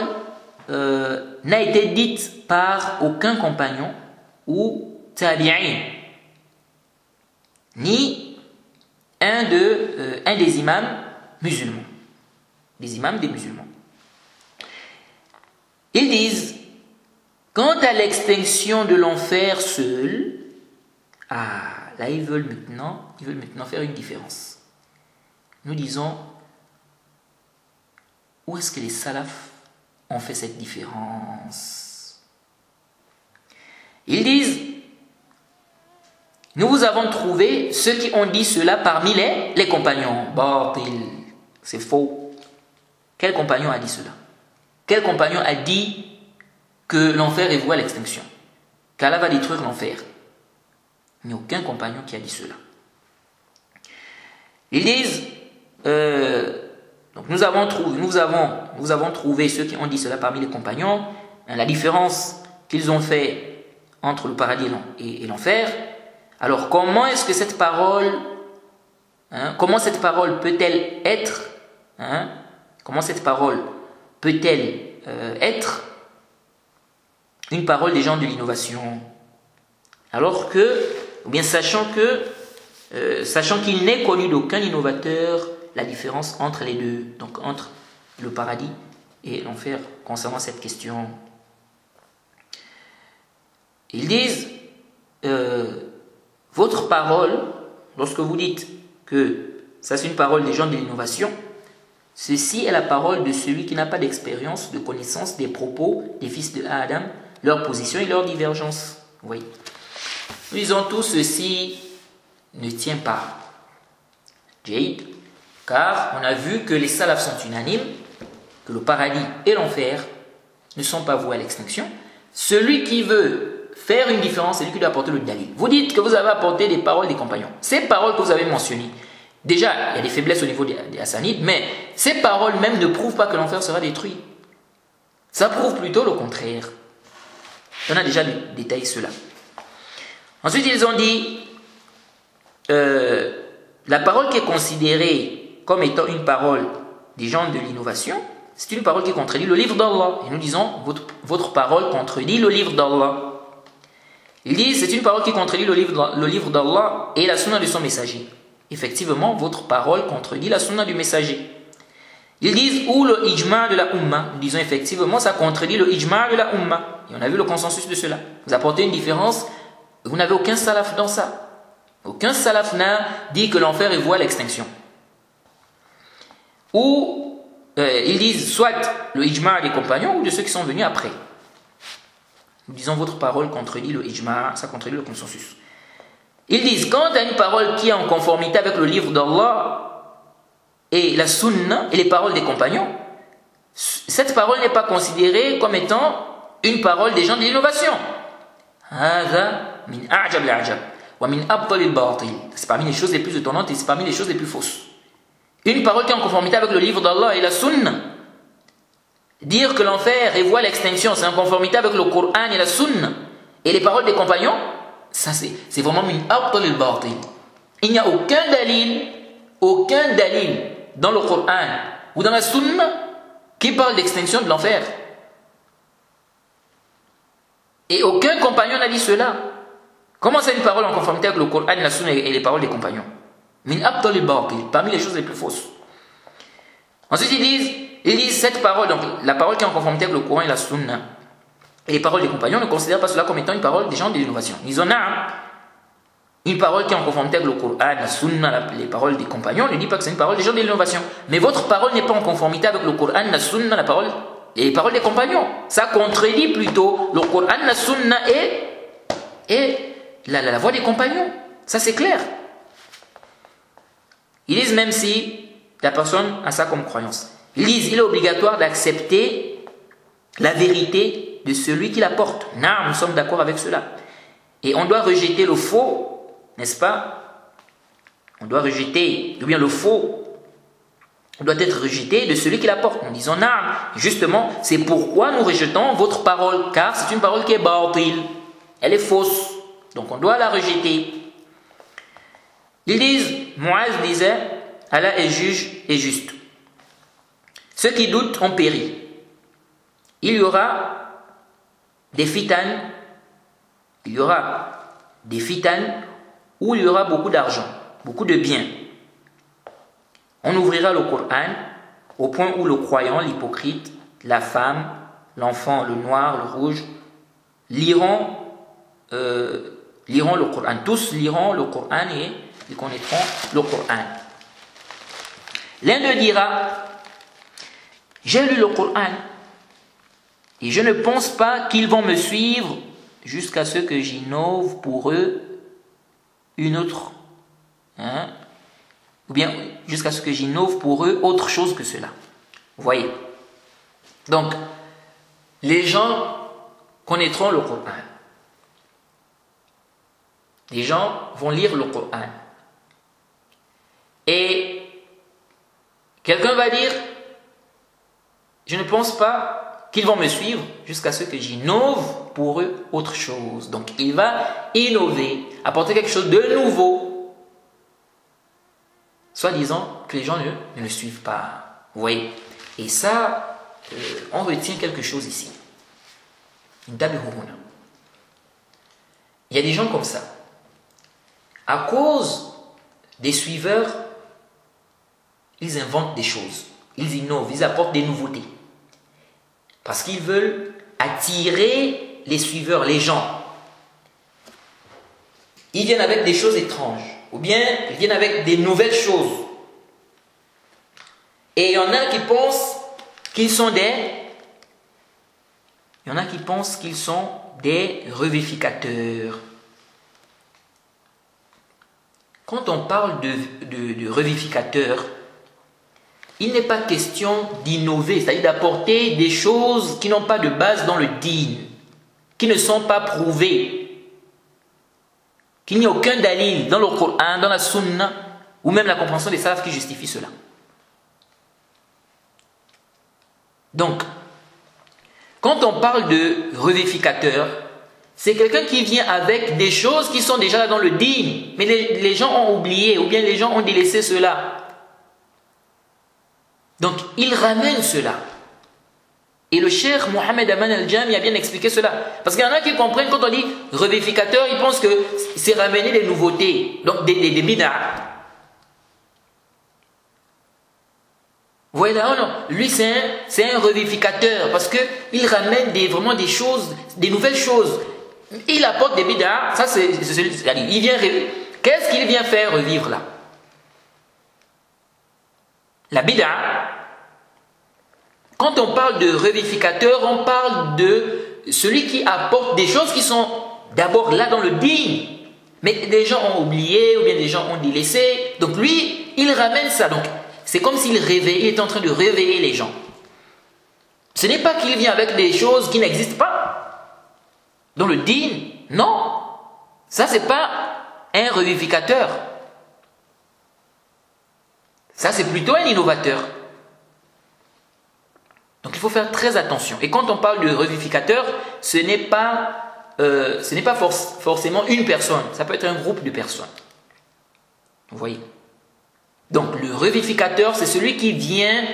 n'a été dite par aucun compagnon ou tabi'in, ni un des imams musulmans, des imams des musulmans. Ils disent, quant à l'extinction de l'enfer seul, là ils veulent maintenant faire une différence. Nous disons, où est-ce que les salafs ont fait cette différence? Ils disent, nous vous avons trouvé ceux qui ont dit cela parmi les compagnons. Batil, c'est faux. Quel compagnon a dit cela? Quel compagnon a dit que l'enfer est voué à l'extinction, qu'Allah va détruire l'enfer? Il n'y a aucun compagnon qui a dit cela. Ils disent, donc nous avons trouvé ceux qui ont dit cela parmi les compagnons. La différence qu'ils ont fait entre le paradis et l'enfer. Alors comment est-ce que cette parole, comment cette parole peut-elle être, être une parole des gens de l'innovation, alors que, ou bien sachant qu'il n'est connu d'aucun innovateur la différence entre les deux, donc entre le paradis et l'enfer concernant cette question. Ils disent, votre parole, lorsque vous dites que ça c'est une parole des gens de l'innovation, ceci est la parole de celui qui n'a pas d'expérience, de connaissance des propos des fils de Adam, leur position et leur divergence. Oui. Nous disons tout ceci ne tient pas. Jade, car on a vu que les salafs sont unanimes, que le paradis et l'enfer ne sont pas voués à l'extinction. Celui qui veut faire une différence, c'est lui qui doit apporter le dalil. Vous dites que vous avez apporté des paroles des compagnons. Ces paroles que vous avez mentionnées, déjà, il y a des faiblesses au niveau des Hassanides, mais ces paroles même ne prouvent pas que l'enfer sera détruit. Ça prouve plutôt le contraire. On a déjà détaillé cela. Ensuite, ils ont dit, la parole qui est considérée comme étant une parole des gens de l'innovation, c'est une parole qui contredit le livre d'Allah. Et nous disons, votre parole contredit le livre d'Allah. Ils disent, c'est une parole qui contredit le livre d'Allah et la sunna de son messager. Effectivement, votre parole contredit la sunna du messager. Ils disent, ou le ijma' de la umma. Nous disons, effectivement, ça contredit le ijma' de la umma. Et on a vu le consensus de cela. Vous apportez une différence, vous n'avez aucun salaf dans ça. Aucun salaf n'a dit que l'enfer est voué à l'extinction. Ou ils disent soit le ijma' des compagnons ou de ceux qui sont venus après. Nous disons votre parole contredit le ijma', ça contredit le consensus. Ils disent quand tu as une parole qui est en conformité avec le livre d'Allah et la sunna et les paroles des compagnons, cette parole n'est pas considérée comme étant une parole des gens de l'innovation. C'est parmi les choses les plus étonnantes et c'est parmi les choses les plus fausses. Une parole qui est en conformité avec le livre d'Allah et la sunna. Dire que l'enfer est voué à l'extinction, c'est en conformité avec le Coran et la sunna. Et les paroles des compagnons, ça c'est vraiment une abtal al-batil. Il n'y a aucun dalil dans le Coran ou dans la sunna qui parle d'extinction de l'enfer. Et aucun compagnon n'a dit cela. Comment c'est une parole en conformité avec le Coran, la sunna et les paroles des compagnons? Min abtal al-batil, parmi les choses les plus fausses. Ensuite ils disent cette parole, donc la parole qui est en conformité avec le Coran et la sunna et les paroles des compagnons, ne considèrent pas cela comme étant une parole des gens de l'innovation. Ils ont une parole qui est en conformité avec le Coran, la sunna, les paroles des compagnons, ne dit pas que c'est une parole des gens de l'innovation. Mais votre parole n'est pas en conformité avec le Coran, la sunna, la parole et les paroles des compagnons. Ça contredit plutôt le Coran, la sunna et la voix des compagnons. Ça c'est clair. Ils disent même si la personne a ça comme croyance. Ils disent il est obligatoire d'accepter la vérité de celui qui la porte. Non, nous sommes d'accord avec cela. Et on doit rejeter le faux, n'est-ce pas? On doit rejeter, ou bien le faux doit être rejeté de celui qui la porte. Nous disons non, justement, c'est pourquoi nous rejetons votre parole, car c'est une parole qui est batil, elle est fausse. Donc on doit la rejeter. Ils disent, Muaz disait, Allah est juge et juste. Ceux qui doutent ont péri. Il y aura des fitanes, où il y aura beaucoup d'argent, beaucoup de biens. On ouvrira le Coran au point où le croyant, l'hypocrite, la femme, l'enfant, le noir, le rouge, liront le Coran. Tous liront le Coran et ils connaîtront le Coran. L'un d'eux dira, j'ai lu le Coran et je ne pense pas qu'ils vont me suivre jusqu'à ce que j'innove pour eux une autre, ou bien jusqu'à ce que j'innove pour eux autre chose que cela. Vous voyez? Donc, les gens connaîtront le Coran. Les gens vont lire le Coran. Et quelqu'un va dire, je ne pense pas qu'ils vont me suivre jusqu'à ce que j'innove pour eux autre chose. Donc il va innover, apporter quelque chose de nouveau, soi-disant que les gens ne le suivent pas. Vous voyez? Et ça, on retient quelque chose ici. Une table huruna. Il y a des gens comme ça. À cause des suiveurs, ils inventent des choses, ils innovent, ils apportent des nouveautés. Parce qu'ils veulent attirer les suiveurs, les gens. Ils viennent avec des choses étranges, ou bien ils viennent avec des nouvelles choses. Et il y en a qui pensent qu'ils sont des revivificateurs. Quand on parle de revivificateurs, il n'est pas question d'innover, c'est-à-dire d'apporter des choses qui n'ont pas de base dans le din, qui ne sont pas prouvées, qu'il n'y a aucun dalil dans le Coran, dans la sunna, ou même la compréhension des salafs qui justifie cela. Donc, quand on parle de revivificateur, c'est quelqu'un qui vient avec des choses qui sont déjà dans le din, mais les gens ont oublié, ou bien les gens ont délaissé cela. Donc, il ramène cela. Et le cheikh Mohamed Aman al-Jami a bien expliqué cela. Parce qu'il y en a qui comprennent quand on dit revivificateur, ils pensent que c'est ramener des nouveautés, donc des bid'ah. Vous voyez là, non, lui c'est un revivificateur parce qu'il ramène vraiment des choses, des nouvelles choses. Il apporte des bid'ah, ça il vient, qu'est-ce qu'il vient faire revivre là? La bid'ah, quand on parle de revivificateur, on parle de celui qui apporte des choses qui sont d'abord là dans le dîn, mais des gens ont oublié ou bien des gens ont délaissé. Donc lui, il ramène ça. Donc c'est comme s'il réveille, il est en train de réveiller les gens. Ce n'est pas qu'il vient avec des choses qui n'existent pas dans le dîn. Non, ça c'est pas un revivificateur. Ça c'est plutôt un innovateur. Donc il faut faire très attention. Et quand on parle de revivificateur, ce n'est pas forcément une personne. Ça peut être un groupe de personnes. Vous voyez? Donc le revivificateur, c'est celui qui vient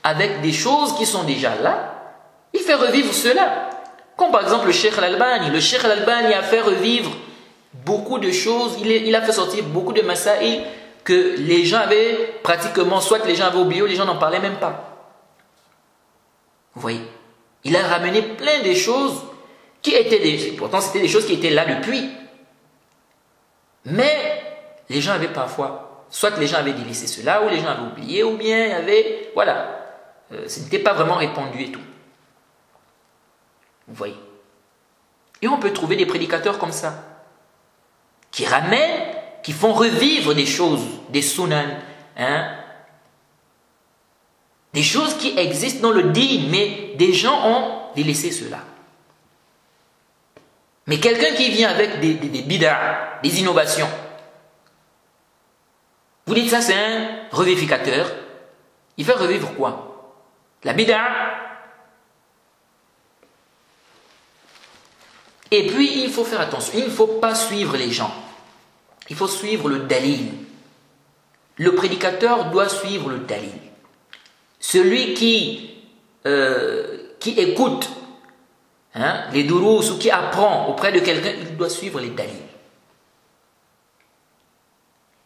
avec des choses qui sont déjà là. Il fait revivre cela. Comme par exemple le Cheikh Al-Albani. Le Cheikh Al-Albani a fait revivre beaucoup de choses. Il a fait sortir beaucoup de masaïl que les gens avaient pratiquement, soit les gens avaient oublié ou les gens n'en parlaient même pas. Vous voyez, il a ramené plein de choses qui étaient pourtant c'était des choses qui étaient là depuis. Mais les gens avaient parfois, soit les gens avaient délaissé cela, ou les gens avaient oublié, ou bien il y avait, voilà, ce n'était pas vraiment répandu et tout. Vous voyez. Et on peut trouver des prédicateurs comme ça, qui ramènent, qui font revivre des choses, des sunan, hein, des choses qui existent dans le dîn, mais des gens ont délaissé cela. Mais quelqu'un qui vient avec des bid'ah, des innovations, vous dites ça c'est un revivificateur. Il fait revivre quoi? La bid'ah. Et puis il faut faire attention, il ne faut pas suivre les gens. Il faut suivre le dalil. Le prédicateur doit suivre le dalil. Celui qui écoute les durous ou qui apprend auprès de quelqu'un, il doit suivre les dalils.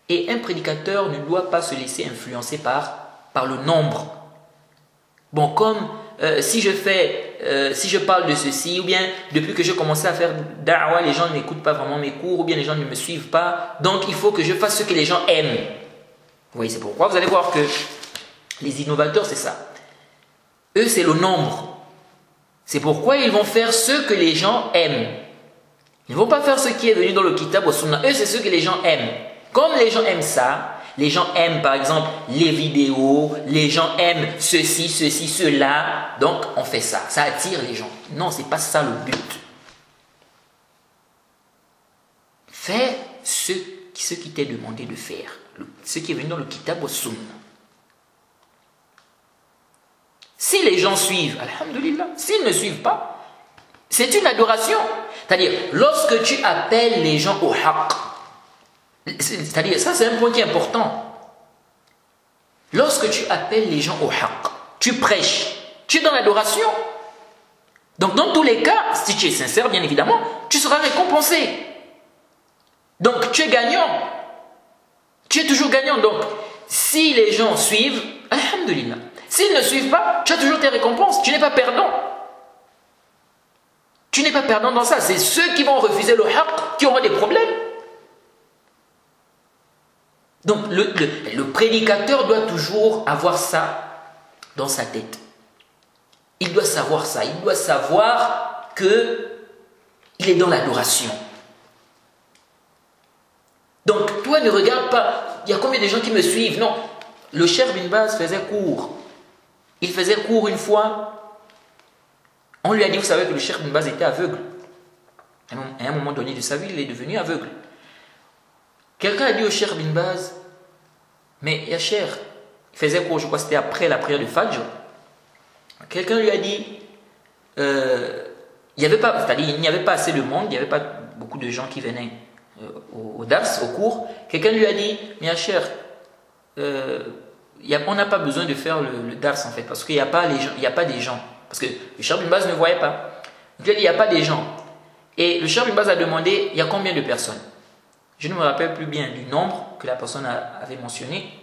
Et un prédicateur ne doit pas se laisser influencer par le nombre. Bon, comme si je parle de ceci, ou bien depuis que j'ai commencé à faire da'wah, les gens n'écoutent pas vraiment mes cours, ou bien les gens ne me suivent pas, donc il faut que je fasse ce que les gens aiment. Vous voyez, c'est pourquoi vous allez voir que les innovateurs, c'est ça. Eux, c'est le nombre. C'est pourquoi ils vont faire ce que les gens aiment. Ils ne vont pas faire ce qui est venu dans le kitab ou sunna. Eux, c'est ce que les gens aiment. Comme les gens aiment ça, les gens aiment par exemple les vidéos, les gens aiment ceci, cela. Donc, on fait ça. Ça attire les gens. Non, ce n'est pas ça le but. Fais ce qui t'est demandé de faire. Ce qui est venu dans le kitab ou sunna. Si les gens suivent, alhamdoulilah, s'ils ne suivent pas, c'est une adoration. C'est-à-dire, lorsque tu appelles les gens au haqq, c'est-à-dire, ça c'est un point qui est important. Lorsque tu appelles les gens au haqq, tu prêches, tu es dans l'adoration. Donc dans tous les cas, si tu es sincère, bien évidemment, tu seras récompensé. Donc tu es gagnant. Tu es toujours gagnant. Donc, si les gens suivent, alhamdoulilah. S'ils ne suivent pas, tu as toujours tes récompenses. Tu n'es pas perdant. Tu n'es pas perdant dans ça. C'est ceux qui vont refuser le haqq qui auront des problèmes. Donc, le prédicateur doit toujours avoir ça dans sa tête. Il doit savoir ça. Il doit savoir qu'il est dans l'adoration. Donc, toi, ne regarde pas. Il y a combien de gens qui me suivent? Non. Le Cheikh Bin Baz faisait cours. Il faisait cours une fois. On lui a dit, vous savez que le Cheikh Bin Baz était aveugle. À un moment donné de sa vie, il est devenu aveugle. Quelqu'un a dit au Cheikh Bin Baz, mais ya Cheikh, il faisait cours, je crois que c'était après la prière du Fajr. Quelqu'un lui a dit, il n'y avait pas assez de monde, il n'y avait pas beaucoup de gens qui venaient au dars, au cours. Quelqu'un lui a dit, mais ya Cheikh, on n'a pas besoin de faire le dars en fait, parce qu'il n'y a pas des gens. Parce que le Cheikh Bin Baz ne voyait pas. Donc il a dit, il n'y a pas des gens. Et le Cheikh Bin Baz a demandé, il y a combien de personnes? Je ne me rappelle plus bien du nombre que la personne avait mentionné.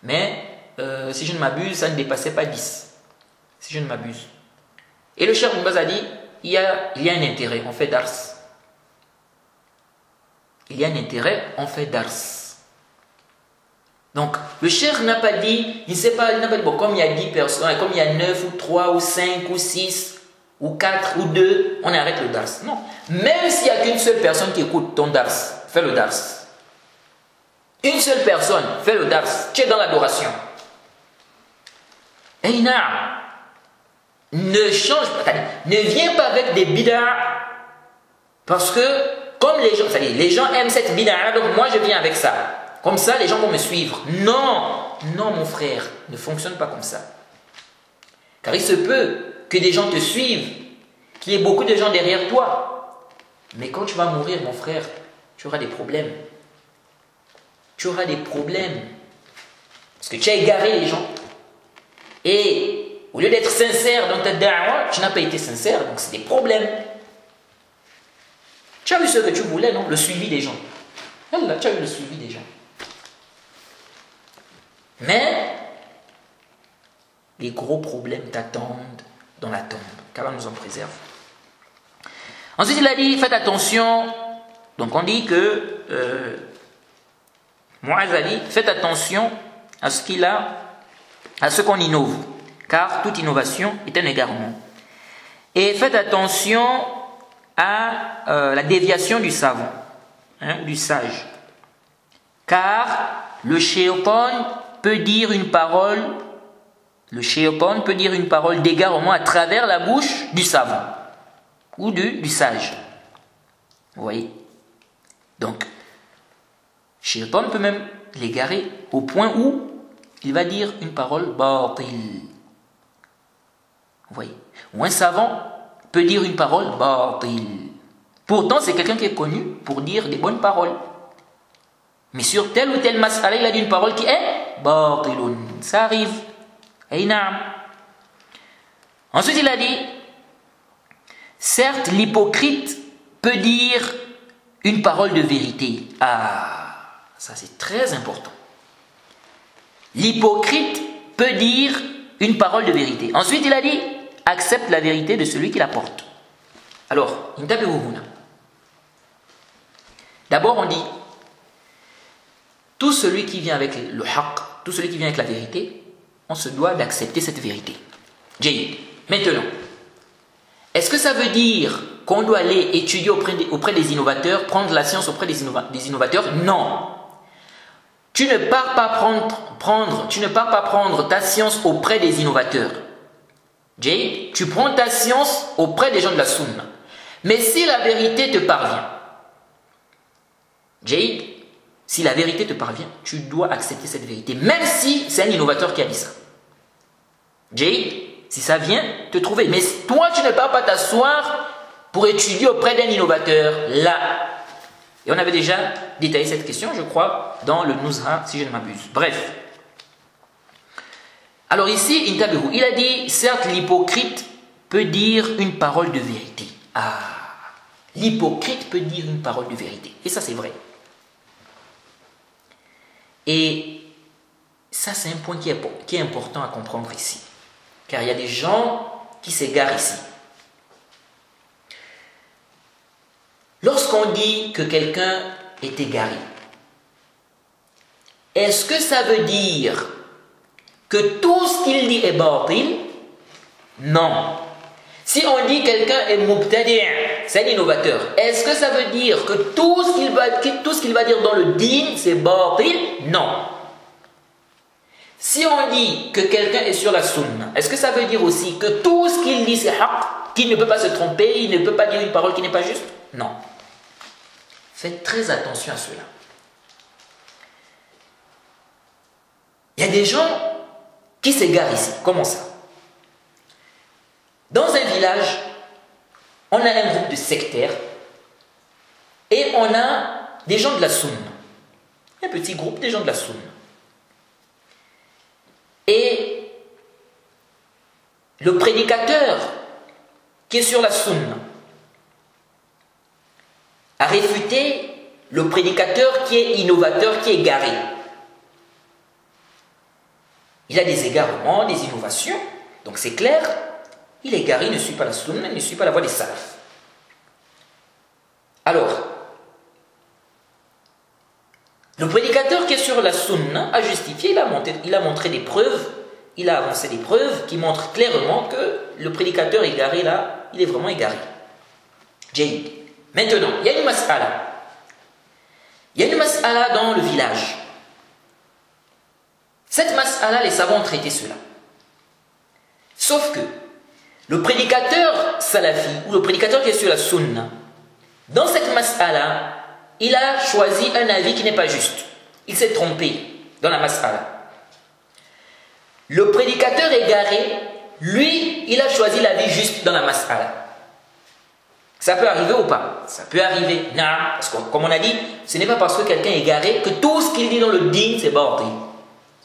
Mais si je ne m'abuse, ça ne dépassait pas 10. Si je ne m'abuse. Et le Cheikh Ibn Baz a dit, il y a un intérêt, on fait dars. Il y a un intérêt, on fait dars. Donc, le Cheikh n'a pas dit, il n'a pas dit, bon, comme il y a 10 personnes, comme il y a 9 ou 3 ou 5 ou 6 ou 4 ou 2, on arrête le dars. Non. Même s'il n'y a qu'une seule personne qui écoute ton dars, fais le dars. Une seule personne, fais le dars. Tu es dans l'adoration. Et ne change pas, ne viens pas avec des bid'ah, parce que, comme les gens aiment cette bid'ah, donc moi je viens avec ça. Comme ça, les gens vont me suivre. Non, non mon frère, ne fonctionne pas comme ça. Car il se peut que des gens te suivent, qu'il y ait beaucoup de gens derrière toi. Mais quand tu vas mourir, mon frère, tu auras des problèmes. Tu auras des problèmes. Parce que tu as égaré les gens. Et au lieu d'être sincère dans ta da'wah, tu n'as pas été sincère, donc c'est des problèmes. Tu as eu ce que tu voulais, non? Le suivi des gens. Allah, tu as eu le suivi des gens. Mais les gros problèmes t'attendent dans la tombe. Qu'Allah nous en préserve. Ensuite, il a dit, faites attention. Donc on dit que Mu'adh a dit, faites attention à ce qu'on innove. Car toute innovation est un égarement. Et faites attention à la déviation du savant, du sage. Car le shaytan peut dire une parole, d'égarement à travers la bouche du savant ou du sage. Vous voyez? Donc, shaytan peut même l'égarer au point où il va dire une parole batil. Vous voyez? Ou un savant peut dire une parole batil. Pourtant, c'est quelqu'un qui est connu pour dire des bonnes paroles. Mais sur tel ou tel mas'ala, il a dit une parole qui est batilun. Ça arrive. Ensuite, il a dit, certes, l'hypocrite peut dire une parole de vérité. Ah, ça c'est très important. L'hypocrite peut dire une parole de vérité. Ensuite, il a dit, accepte la vérité de celui qui la porte. Alors, d'abord, on dit, tout celui qui vient avec le haqq, tout celui qui vient avec la vérité, on se doit d'accepter cette vérité. Jayyid. Maintenant, est-ce que ça veut dire qu'on doit aller étudier auprès des innovateurs, prendre la science auprès des innovateurs? Non. Tu ne pars pas prendre ta science auprès des innovateurs. Jayyid. Tu prends ta science auprès des gens de la sunna. Mais si la vérité te parvient, Jayyid, si la vérité te parvient, tu dois accepter cette vérité, même si c'est un innovateur qui a dit ça. Jayyid, si ça vient te trouver. Mais toi, tu ne pars pas t'asseoir pour étudier auprès d'un innovateur. Là. Et on avait déjà détaillé cette question, je crois, dans le Nuzha, si je ne m'abuse. Bref. Alors ici, il a dit, certes, l'hypocrite peut dire une parole de vérité. Ah, l'hypocrite peut dire une parole de vérité. Et ça, c'est vrai. Et ça, c'est un point qui est important à comprendre ici. Car il y a des gens qui s'égarent ici. Lorsqu'on dit que quelqu'un est égaré, est-ce que ça veut dire que tout ce qu'il dit est batil? Non. Si on dit quelqu'un est mubtadi', c'est un innovateur, est-ce que ça veut dire que tout ce qu'il va dire dans le din, c'est batil? Non. Si on dit que quelqu'un est sur la sunna, est-ce que ça veut dire aussi que tout ce qu'il dit, c'est haqq, qu'il ne peut pas se tromper, il ne peut pas dire une parole qui n'est pas juste? Non. Faites très attention à cela. Il y a des gens qui s'égarent ici. Comment ça? Dans un village, on a un groupe de sectaires et on a des gens de la sunna. Un petit groupe des gens de la sunna. Et le prédicateur qui est sur la sunna a réfuté le prédicateur qui est innovateur, qui est égaré. il a des égarements, des innovations. Donc c'est clair, il est égaré, il ne suit pas la sunna, il ne suit pas la voie des salaf. Alors, le prédicateur qui est sur la sunna a justifié, il a montré des preuves, il a avancé des preuves qui montrent clairement que le prédicateur égaré là, il est vraiment égaré. Jayid. Maintenant, il y a une mas'ala. Il y a une mas'ala dans le village. Cette mas'ala, les savants ont traité cela. Sauf que le prédicateur salafi ou le prédicateur qui est sur la sunna, dans cette mas'ala, il a choisi un avis qui n'est pas juste. Il s'est trompé dans la mas'ala. Le prédicateur égaré, lui, il a choisi l'avis juste dans la mas'ala. Ça peut arriver ou pas? Ça peut arriver. Non, parce que comme on a dit, ce n'est pas parce que quelqu'un est égaré que tout ce qu'il dit dans le din, c'est bordé.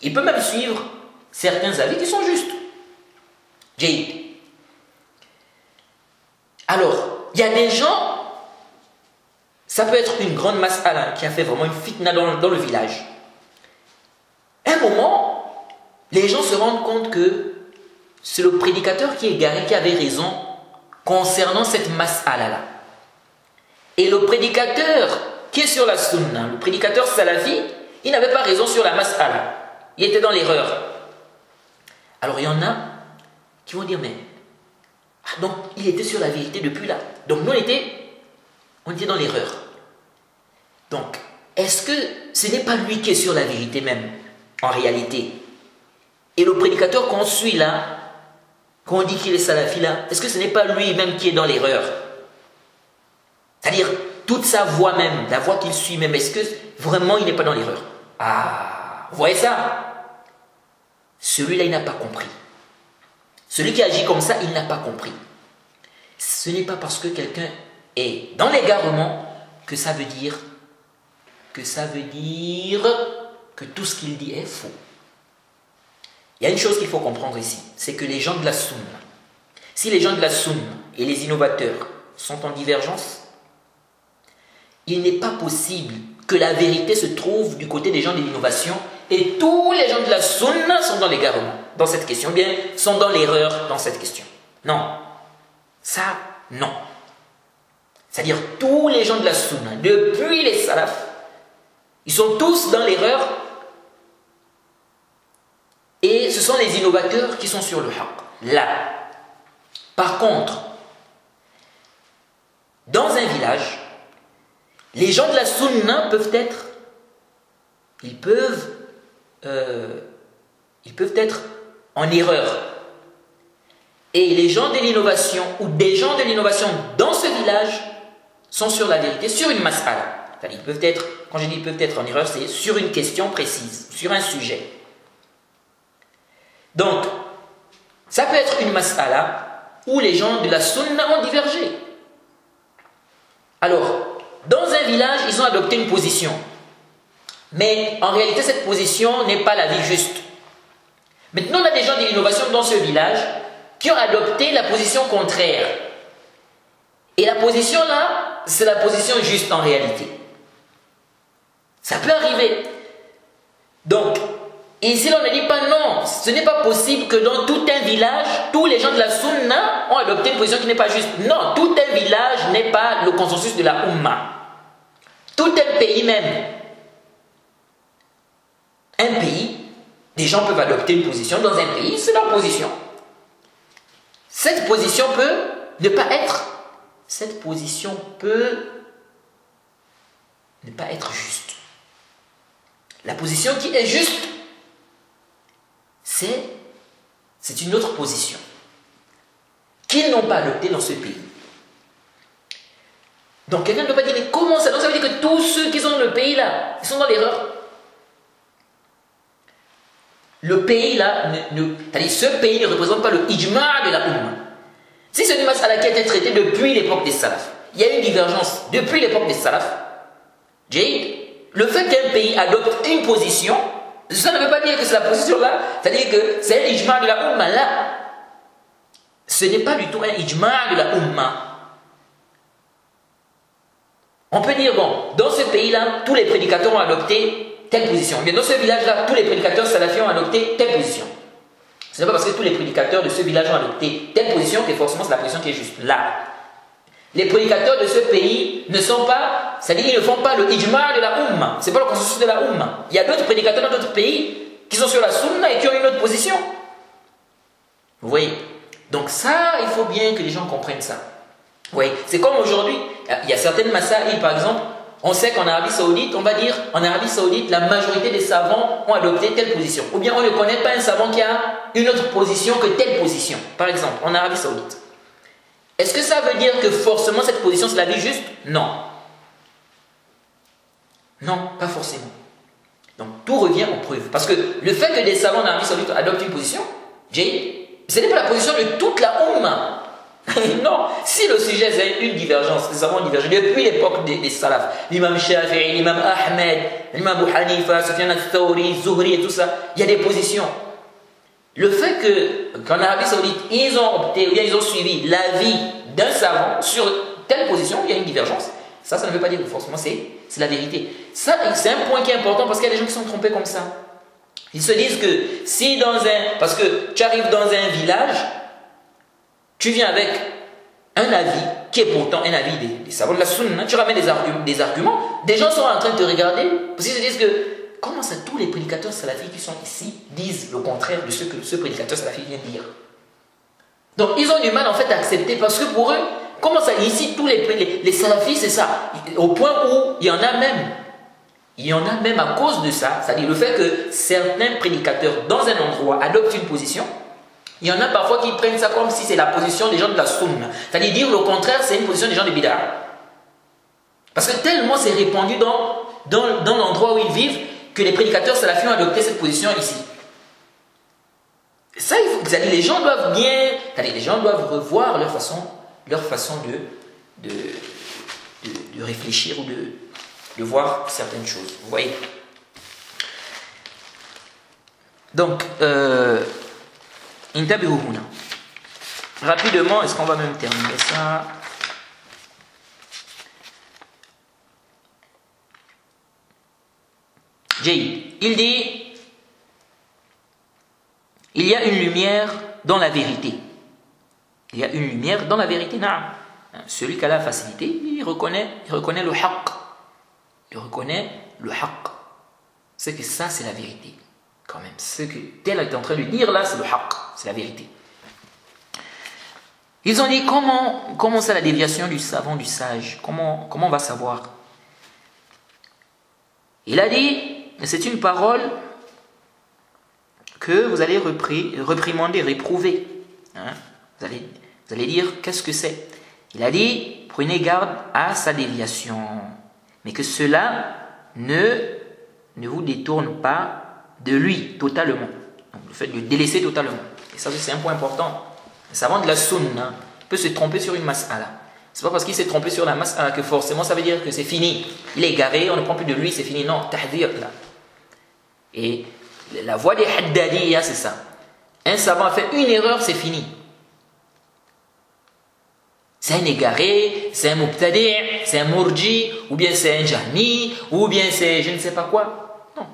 Il peut même suivre certains avis qui sont justes. Jayid. Alors, il y a des gens, ça peut être une grande mas'ala qui a fait vraiment une fitna dans le village. À un moment, les gens se rendent compte que c'est le prédicateur qui est égaré qui avait raison concernant cette mas'ala-là. Et le prédicateur qui est sur la sunna, le prédicateur salafi, il n'avait pas raison sur la mas'ala. Il était dans l'erreur. Alors il y en a qui vont dire, mais donc il était sur la vérité depuis là. Donc nous on était dans l'erreur. Donc, est-ce que ce n'est pas lui qui est sur la vérité même, en réalité? Et le prédicateur qu'on suit là, qu'on dit qu'il est salafi là, est-ce que ce n'est pas lui-même qui est dans l'erreur? C'est-à-dire, toute sa voix même, la voix qu'il suit même, est-ce que vraiment il n'est pas dans l'erreur? Ah, vous voyez ça? Celui-là, il n'a pas compris. Celui qui agit comme ça, il n'a pas compris. Ce n'est pas parce que quelqu'un est dans l'égarement que ça veut dire que tout ce qu'il dit est faux. Il y a une chose qu'il faut comprendre ici, c'est que les gens de la sunna, si les gens de la sunna et les innovateurs sont en divergence, il n'est pas possible que la vérité se trouve du côté des gens de l'innovation et tous les gens de la sunna sont dans l'égarement dans cette question, bien, sont dans l'erreur dans cette question. Non. Ça, non. C'est-à-dire tous les gens de la sunna, depuis les salafs, ils sont tous dans l'erreur. Et ce sont les innovateurs qui sont sur le haqq. Là. Par contre, dans un village, les gens de la sunna peuvent être, ils peuvent être en erreur. Et les gens de l'innovation ou des gens de l'innovation dans ce village sont sur la vérité, sur une mas'ala. Ils peuvent être, quand je dis ils peuvent être en erreur, c'est sur une question précise, sur un sujet. Donc, ça peut être une mas'ala où les gens de la sunna ont divergé. Alors, dans un village, ils ont adopté une position. Mais en réalité, cette position n'est pas la vie juste. Maintenant, on a des gens de l'innovation dans ce village qui ont adopté la position contraire. Et la position là, c'est la position juste en réalité. Ça peut arriver. Donc, ici, on ne dit pas non, ce n'est pas possible que dans tout un village, tous les gens de la sunna ont adopté une position qui n'est pas juste. Non, tout un village n'est pas le consensus de la Ummah. Tout un pays même. Un pays, des gens peuvent adopter une position dans un pays, c'est leur position. Cette position peut ne pas être. Cette position peut ne pas être juste. La position qui est juste, c'est une autre position qu'ils n'ont pas adoptée dans ce pays. Donc quelqu'un ne peut pas dire, mais comment ça? Donc ça veut dire que tous ceux qui sont dans le pays là, ils sont dans l'erreur. Le pays là, c'est-à-dire ce pays ne représente pas le ijma' de la Ummah. Si c'est une mas'ala qui a été traitée depuis l'époque des salafs, il y a eu une divergence depuis l'époque des salafs, le fait qu'un pays adopte une position, ça ne veut pas dire que c'est la position là, c'est-à-dire que c'est un ijma' de la Ummah là. Ce n'est pas du tout un ijma' de la Ummah. On peut dire, bon, dans ce pays-là, tous les prédicateurs ont adopté telle position. Mais dans ce village-là, tous les prédicateurs salafis ont adopté telle position. Ce n'est pas parce que tous les prédicateurs de ce village ont adopté telle position que forcément c'est la position qui est juste là. Les prédicateurs de ce pays ne sont pas, c'est-à-dire ils ne font pas le ijma de la Ummah. Ce n'est pas le consensus de la Ummah. Il y a d'autres prédicateurs dans d'autres pays qui sont sur la sunna et qui ont une autre position. Vous voyez? Donc ça, il faut bien que les gens comprennent ça. Vous voyez? C'est comme aujourd'hui, il y a certaines masaïl, par exemple, on sait qu'en Arabie Saoudite, on va dire, en Arabie Saoudite, la majorité des savants ont adopté telle position. Ou bien on ne connaît pas un savant qui a une autre position que telle position. Par exemple, en Arabie Saoudite. Est-ce que ça veut dire que forcément cette position c'est la vie juste? Non. Non, pas forcément. Donc tout revient aux preuves. Parce que le fait que des savants en Arabie Saoudite adoptent une position, ce n'est pas la position de toute la Ummah. Non, si le sujet c'est une divergence, les savants ont divergé depuis l'époque des salafs, l'imam Shafi'i, l'imam Ahmed, l'imam Abu Hanifa, Sufyan al-Thawri, Zuhri et tout ça, il y a des positions. Le fait qu'en Arabie Saoudite, ils ont opté ou bien ils ont suivi l'avis d'un savant sur telle position, il y a une divergence. Ça ne veut pas dire que forcément c'est la vérité. Ça, c'est un point qui est important parce qu'il y a des gens qui sont trompés comme ça. Ils se disent que si parce que tu arrives dans un village, tu viens avec un avis qui est pourtant un avis des savants de la sunna, tu ramènes des arguments, des gens sont en train de te regarder parce qu'ils se disent que comment ça tous les prédicateurs salafis qui sont ici disent le contraire de ce que ce prédicateur salafi vient de dire. Donc ils ont du mal en fait à accepter parce que pour eux, comment ça, ici tous les salafis c'est ça, au point où il y en a même à cause de ça, c'est-à-dire le fait que certains prédicateurs dans un endroit adoptent une position. Il y en a parfois qui prennent ça comme si c'est la position des gens de la sunna. C'est-à-dire dire le contraire, c'est une position des gens de bid'a. Parce que tellement c'est répandu dans l'endroit où ils vivent que les prédicateurs salafis ont adopté cette position ici. Ça, les gens doivent les gens doivent revoir leur façon de réfléchir ou de voir certaines choses. Vous voyez? Donc, rapidement, est-ce qu'on va même terminer ça? Il dit, il y a une lumière dans la vérité. Il y a une lumière dans la vérité. Celui qui a la facilité, il reconnaît le haqq. Il reconnaît le haqq. C'est que ça, c'est la vérité. Quand même, ce que tel est en train de dire là, c'est le haqq, c'est la vérité. Ils ont dit comment c'est la déviation du savant, du sage, comment on va savoir? Il a dit, c'est une parole que vous allez réprimander, réprouver. Hein? Vous allez dire, qu'est-ce que c'est? Il a dit, prenez garde à sa déviation, mais que cela ne vous détourne pas de lui totalement. Donc, le fait de le délaisser totalement. Et ça, c'est un point important. Le savant de la sunna peut se tromper sur une mas'ala. C'est pas parce qu'il s'est trompé sur la mas'ala que forcément ça veut dire que c'est fini. Il est égaré, on ne prend plus de lui, c'est fini. Non, tahdir là. Et la voie des haddadiyya, c'est ça. Un savant a fait une erreur, c'est fini. C'est un égaré, c'est un mubtadi', c'est un murji, ou bien c'est un jahmi, ou bien c'est je ne sais pas quoi. Non.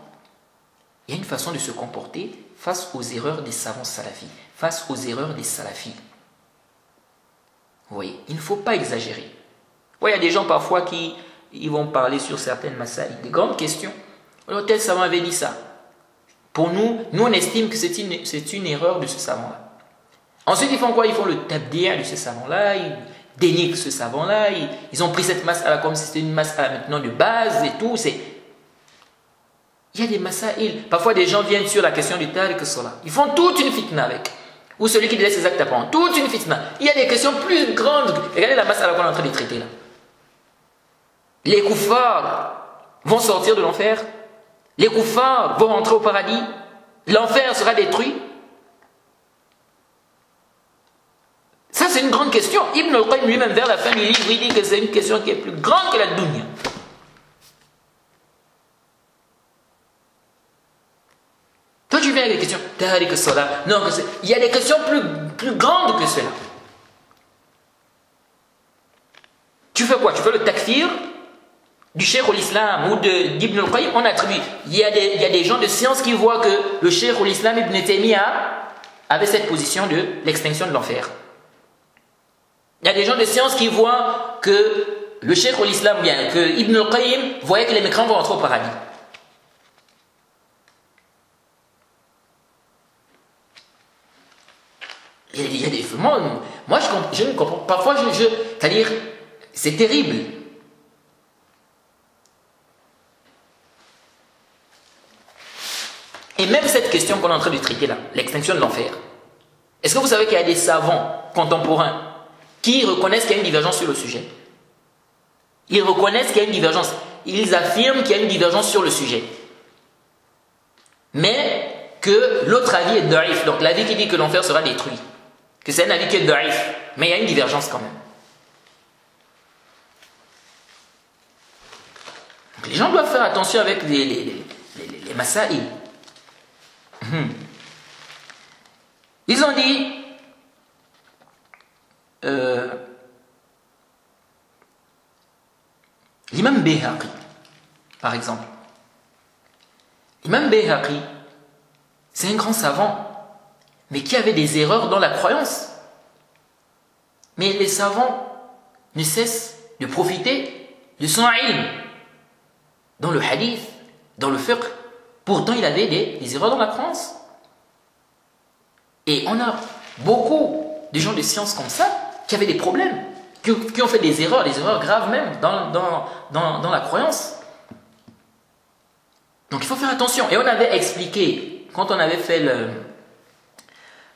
Il y a une façon de se comporter face aux erreurs des savants salafis, face aux erreurs des salafis. Vous voyez, il ne faut pas exagérer. Il y a des gens parfois qui vont parler sur certaines masaïl, des grandes questions. Alors tel savant avait dit ça. Pour nous on estime que c'est une erreur de ce savant-là. Ensuite, ils font quoi? Ils font le tabdi' de ce savant-là, ils dénigrent ce savant-là, ils ont pris cette mas'ala comme si c'était une mas'ala maintenant de base et tout. Il y a des masaïl. Parfois, des gens viennent sur la question du tariq as-salat. Ils font toute une fitna avec. Ou celui qui laisse ses actes apparents. Toute une fitna. Il y a des questions plus grandes. Regardez la mas'ala qu'on est en train de traiter là. Les kuffars vont sortir de l'enfer. Les kuffars vont rentrer au paradis. L'enfer sera détruit. Ça, c'est une grande question. Ibn al-Qayyim lui-même, vers la fin du livre, il dit que c'est une question qui est plus grande que la dunya. Toi, tu viens avec des questions. Tariq as-salat. Non, il y a des questions plus grandes que cela. Tu fais quoi? Tu fais le takfir du Cheikh al-Islam ou d'Ibn al-Qayyim, on attribue. Il y a des gens de science qui voient que le Cheikh al-Islam Ibn Taymiyyah avait cette position de l'extinction de l'enfer. Il y a des gens de science qui voient que le Cheikh al-Islam, bien, que Ibn al-Qayyim voyait que les mécréants vont entrer au paradis. Il y a des... Moi je ne comprends pas. Parfois, c'est-à-dire, c'est terrible. Et même cette question qu'on est en train de traiter là, l'extinction de l'enfer. Est-ce que vous savez qu'il y a des savants contemporains qui reconnaissent qu'il y a une divergence sur le sujet? Ils reconnaissent qu'il y a une divergence. Ils affirment qu'il y a une divergence sur le sujet. Mais que l'autre avis est da'if. Donc l'avis qui dit que l'enfer sera détruit. Que c'est un avis qui est da'if. Mais il y a une divergence quand même. Donc les gens doivent faire attention avec les masaïl. Ils ont dit l'imam Bayhaqi, par exemple. L'imam Bayhaqi, c'est un grand savant, mais qui avait des erreurs dans la croyance. Mais les savants ne cessent de profiter de son ilm, dans le hadith, dans le fiqh. Pourtant, il avait des erreurs dans la croyance. Et on a beaucoup de gens de science comme ça qui avaient des problèmes, qui ont fait des erreurs graves même dans la croyance. Donc il faut faire attention. Et on avait expliqué, quand on avait fait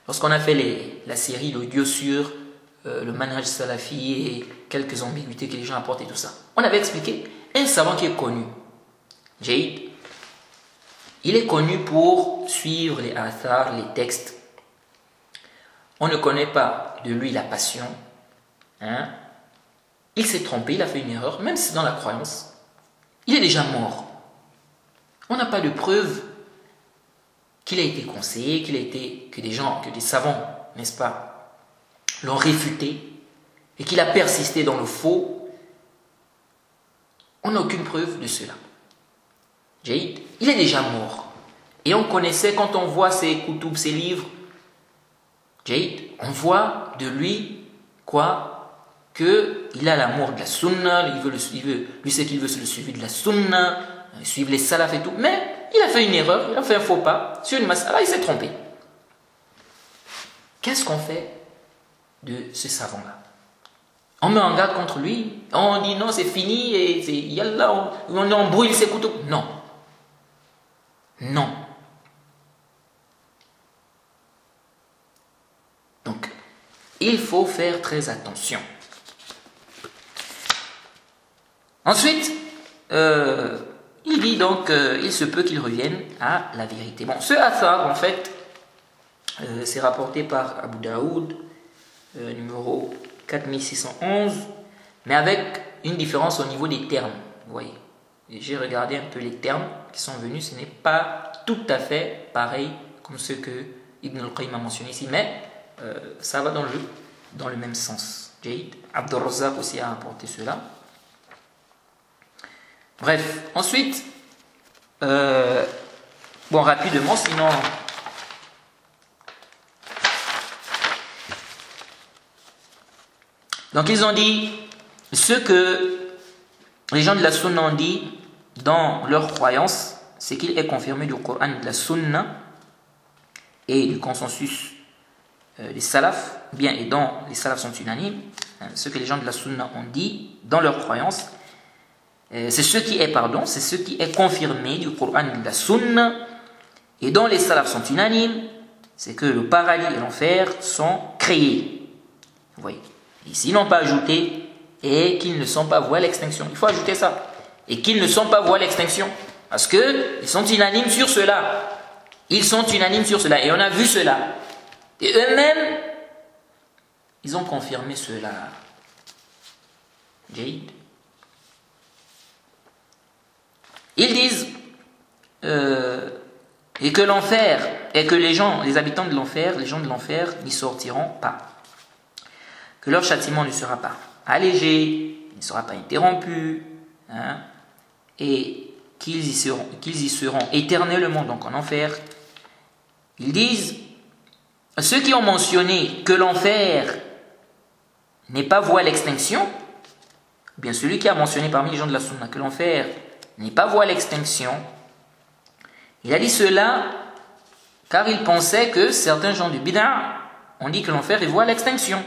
lorsqu'on a fait la série l'audio sur le manhaj salafi et quelques ambiguïtés que les gens apportent et tout ça, on avait expliqué un savant qui est connu, Jaïd. Il est connu pour suivre les athars, les textes. On ne connaît pas de lui la passion. Hein? Il s'est trompé, il a fait une erreur, même si c'est dans la croyance. Il est déjà mort. On n'a pas de preuve qu'il a été conseillé, que des savants, n'est-ce pas, l'ont réfuté et qu'il a persisté dans le faux. On n'a aucune preuve de cela. Jaïd, il est déjà mort. Et on connaissait, quand on voit ses koutoub, ses livres, Jaïd, on voit de lui, quoi, qu'il a l'amour de la sunna, lui c'est qu'il veut le suivi de la sunna, suivre les salafs et tout, mais il a fait une erreur, il a fait un faux pas, sur une masala, il s'est trompé. Qu'est-ce qu'on fait de ce savant-là? On met en garde contre lui, on dit non, c'est fini, et yallah, on brûle ses couteaux. Non. Non. Donc, il faut faire très attention. Ensuite, il dit donc, il se peut qu'il revienne à la vérité. Bon, ce athar, en fait, c'est rapporté par Abu Daoud, numéro 4611, mais avec une différence au niveau des termes. Vous voyez, j'ai regardé un peu les termes qui sont venus, ce n'est pas tout à fait pareil comme ce que Ibn al-Qayyim a mentionné ici, mais ça va dans le même sens. Jaïd, Abdur Razzaq aussi a apporté cela. Bref, ensuite, bon, rapidement, sinon. Donc, ils ont dit ce que les gens de la Sunna ont dit dans leur croyance, c'est qu'il est confirmé du Coran, de la Sunna et du consensus des salafs, bien, et dont les salafs sont unanimes, ce que les gens de la Sunna ont dit dans leur croyance, c'est ce qui est confirmé du Coran et de la Sunna, et dont les salafs sont unanimes, c'est que le paradis et l'enfer sont créés. Vous voyez, ici ils n'ont pas ajouté et qu'ils ne sont pas voués à l'extinction. Il faut ajouter ça. Et qu'ils ne sont pas voués à l'extinction. Parce qu'ils sont unanimes sur cela. Ils sont unanimes sur cela. Et on a vu cela. Et eux-mêmes, ils ont confirmé cela. Jaïd. Ils disent et que l'enfer, et que les habitants de l'enfer, les gens de l'enfer n'y sortiront pas. Que leur châtiment ne sera pas allégé, ne sera pas interrompu. Hein. et qu'ils y seront éternellement, donc en enfer, ils disent, ceux qui ont mentionné que l'enfer n'est pas voué à l'extinction, bien celui qui a mentionné parmi les gens de la Sunna que l'enfer n'est pas voué à l'extinction, il a dit cela car il pensait que certains gens du bid'a ont dit que l'enfer est voué à l'extinction.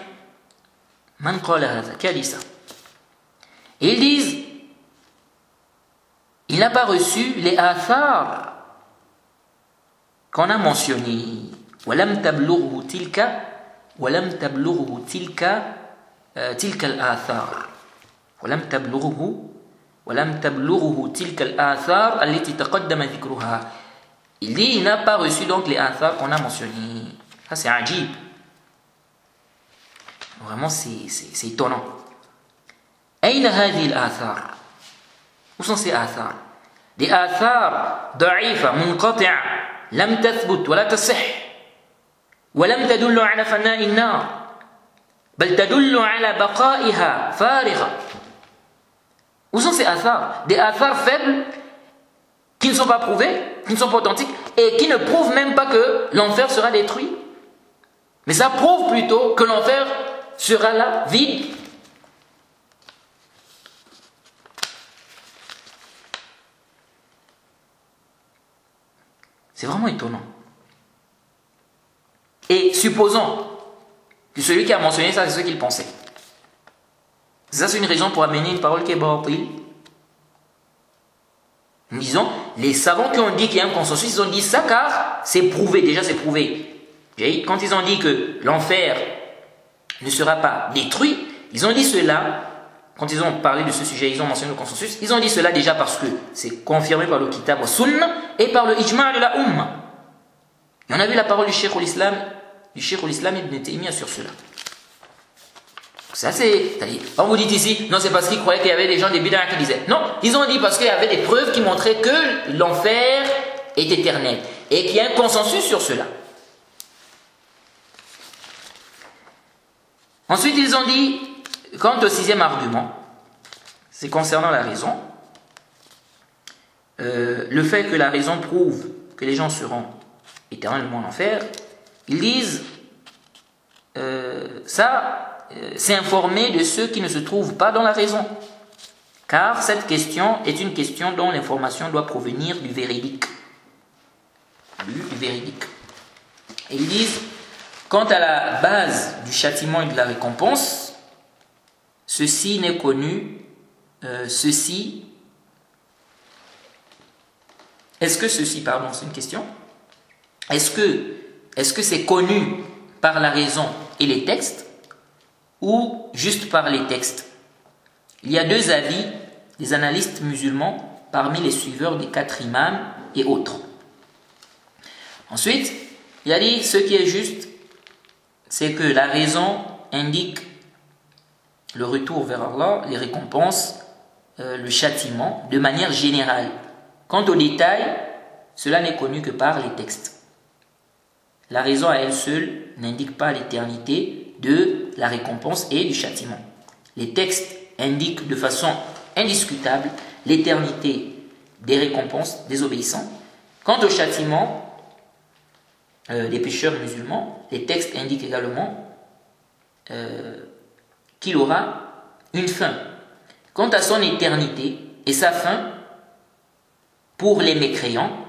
Man qala hadha, qui a dit ça? Et ils disent, il n'a pas reçu les athar qu'on a mentionnés. Walam tablughu tilka al-athar. Walam tablughu tilka al-athar allati taqaddama dhikruha. Il dit, il n'a pas reçu donc les athar qu'on a mentionnés. Ça c'est ajib. Vraiment c'est étonnant. Aïna hadhi al-athar. Où sont ces athar? Des athar da'ifa, munqati'a, lam tathbut wa la tasih, wa lam tadullu ala fana'i an-nar, bal tadullu ala baqa'iha farigha. Où sont ces athar? Des athar faibles qui ne sont pas prouvés, qui ne sont pas authentiques et qui ne prouvent même pas que l'enfer sera détruit. Mais ça prouve plutôt que l'enfer sera là, vide. C'est vraiment étonnant. Et supposons que celui qui a mentionné ça, c'est ce qu'il pensait. Ça, c'est une raison pour amener une parole qui est batil. Nous disons, les savants qui ont dit qu'il y a un consensus, ils ont dit ça car c'est prouvé, déjà c'est prouvé. Quand ils ont dit que l'enfer ne sera pas détruit, ils ont dit cela, quand ils ont parlé de ce sujet, ils ont mentionné le consensus, ils ont dit cela déjà parce que c'est confirmé par le Kitab wa Sunna et par le Ijma' de la Ummah. Et on a vu la parole du Cheikh al-Islam Ibn Taymiyyah sur cela. Ça c'est-à-dire, on vous dit ici, non c'est parce qu'ils croyaient qu'il y avait des gens des bid'a qui disaient. Non, ils ont dit parce qu'il y avait des preuves qui montraient que l'enfer est éternel et qu'il y a un consensus sur cela. Ensuite, ils ont dit, quant au sixième argument, c'est concernant la raison, le fait que la raison prouve que les gens seront éternellement en enfer, ils disent, c'est informer de ceux qui ne se trouvent pas dans la raison, car cette question est une question dont l'information doit provenir du véridique. Et ils disent, quant à la base du châtiment et de la récompense, ceci n'est connu, c'est une question. Est-ce que c'est connu par la raison et les textes ou juste par les textes? Il y a deux avis des analystes musulmans parmi les suiveurs des 4 imams et autres. Ensuite, il a dit ce qui est juste, c'est que la raison indique le retour vers Allah, les récompenses, le châtiment, de manière générale. Quant aux détails, cela n'est connu que par les textes. La raison à elle seule n'indique pas l'éternité de la récompense et du châtiment. Les textes indiquent de façon indiscutable l'éternité des récompenses des obéissants. Quant au châtiment des pécheurs musulmans, les textes indiquent également qu'il aura une fin. Quant à son éternité et sa fin, pour les mécréants,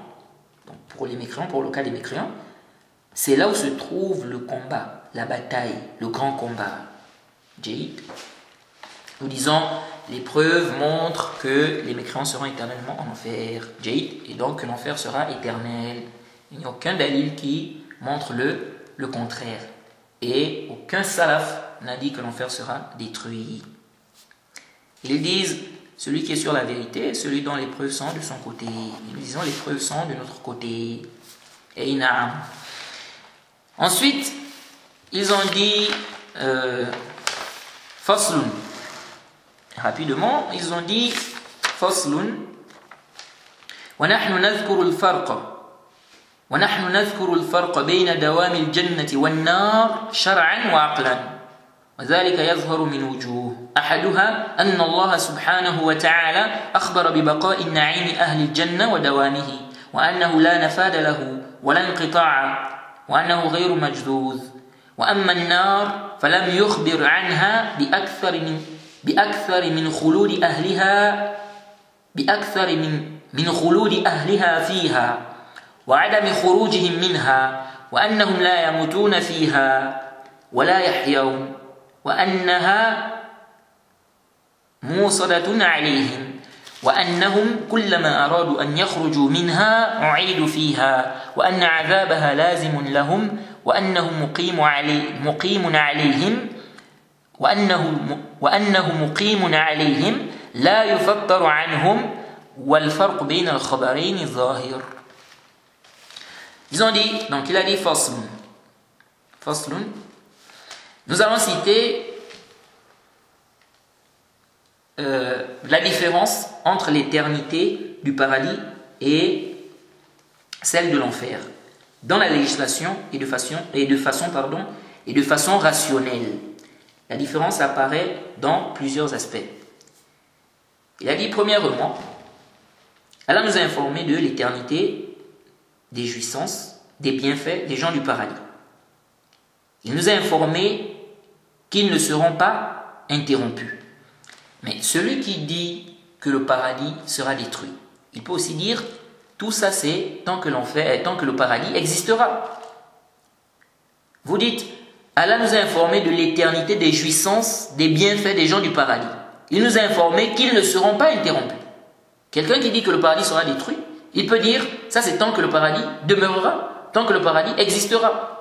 pour le cas des mécréants, c'est là où se trouve le combat, la bataille, le grand combat. Nous disons, les preuves montrent que les mécréants seront éternellement en enfer, et donc que l'enfer sera éternel. Il n'y a aucun dalil qui montre le contraire. Et aucun salaf n'a dit que l'enfer sera détruit. Ils disent, celui qui est sur la vérité, celui dont les preuves sont de son côté. Nous disons, les preuves sont de notre côté. Et na'am. Ensuite, ils ont dit faslun. Rapidement, ils ont dit faslun. ونحن نذكر الفرق بين دوام الجنة والنار شرعا وعقلا وذلك يظهر من وجوه أحدها أن الله سبحانه وتعالى أخبر ببقاء النعيم أهل الجنة ودوامه وأنه لا نفاد له ولا انقطاع وأنه غير مجذوذ وأما النار فلم يخبر عنها بأكثر من خلود أهلها من خلود أهلها فيها وعدم خروجهم منها وأنهم لا يموتون فيها ولا يحيون وأنها موصدة عليهم وأنهم كلما أرادوا أن يخرجوا منها أعيدوا فيها وأن عذابها لازم لهم وأنه مقيم عليهم لا يفطر عنهم والفرق بين الخبرين ظاهر. Ils ont dit, donc il a dit Faslun. Nous allons citer la différence entre l'éternité du paradis et celle de l'enfer dans la législation et de façon rationnelle. La différence apparaît dans plusieurs aspects. Il a dit premièrement, Allah nous a informé de l'éternité des jouissances, des bienfaits des gens du paradis. Il nous a informé qu'ils ne seront pas interrompus. Mais celui qui dit que le paradis sera détruit, il peut aussi dire tout ça c'est tant que le paradis existera. Vous dites Allah nous a informé de l'éternité des jouissances, des bienfaits des gens du paradis. Il nous a informé qu'ils ne seront pas interrompus. Quelqu'un qui dit que le paradis sera détruit, il peut dire ça c'est tant que le paradis demeurera, tant que le paradis existera.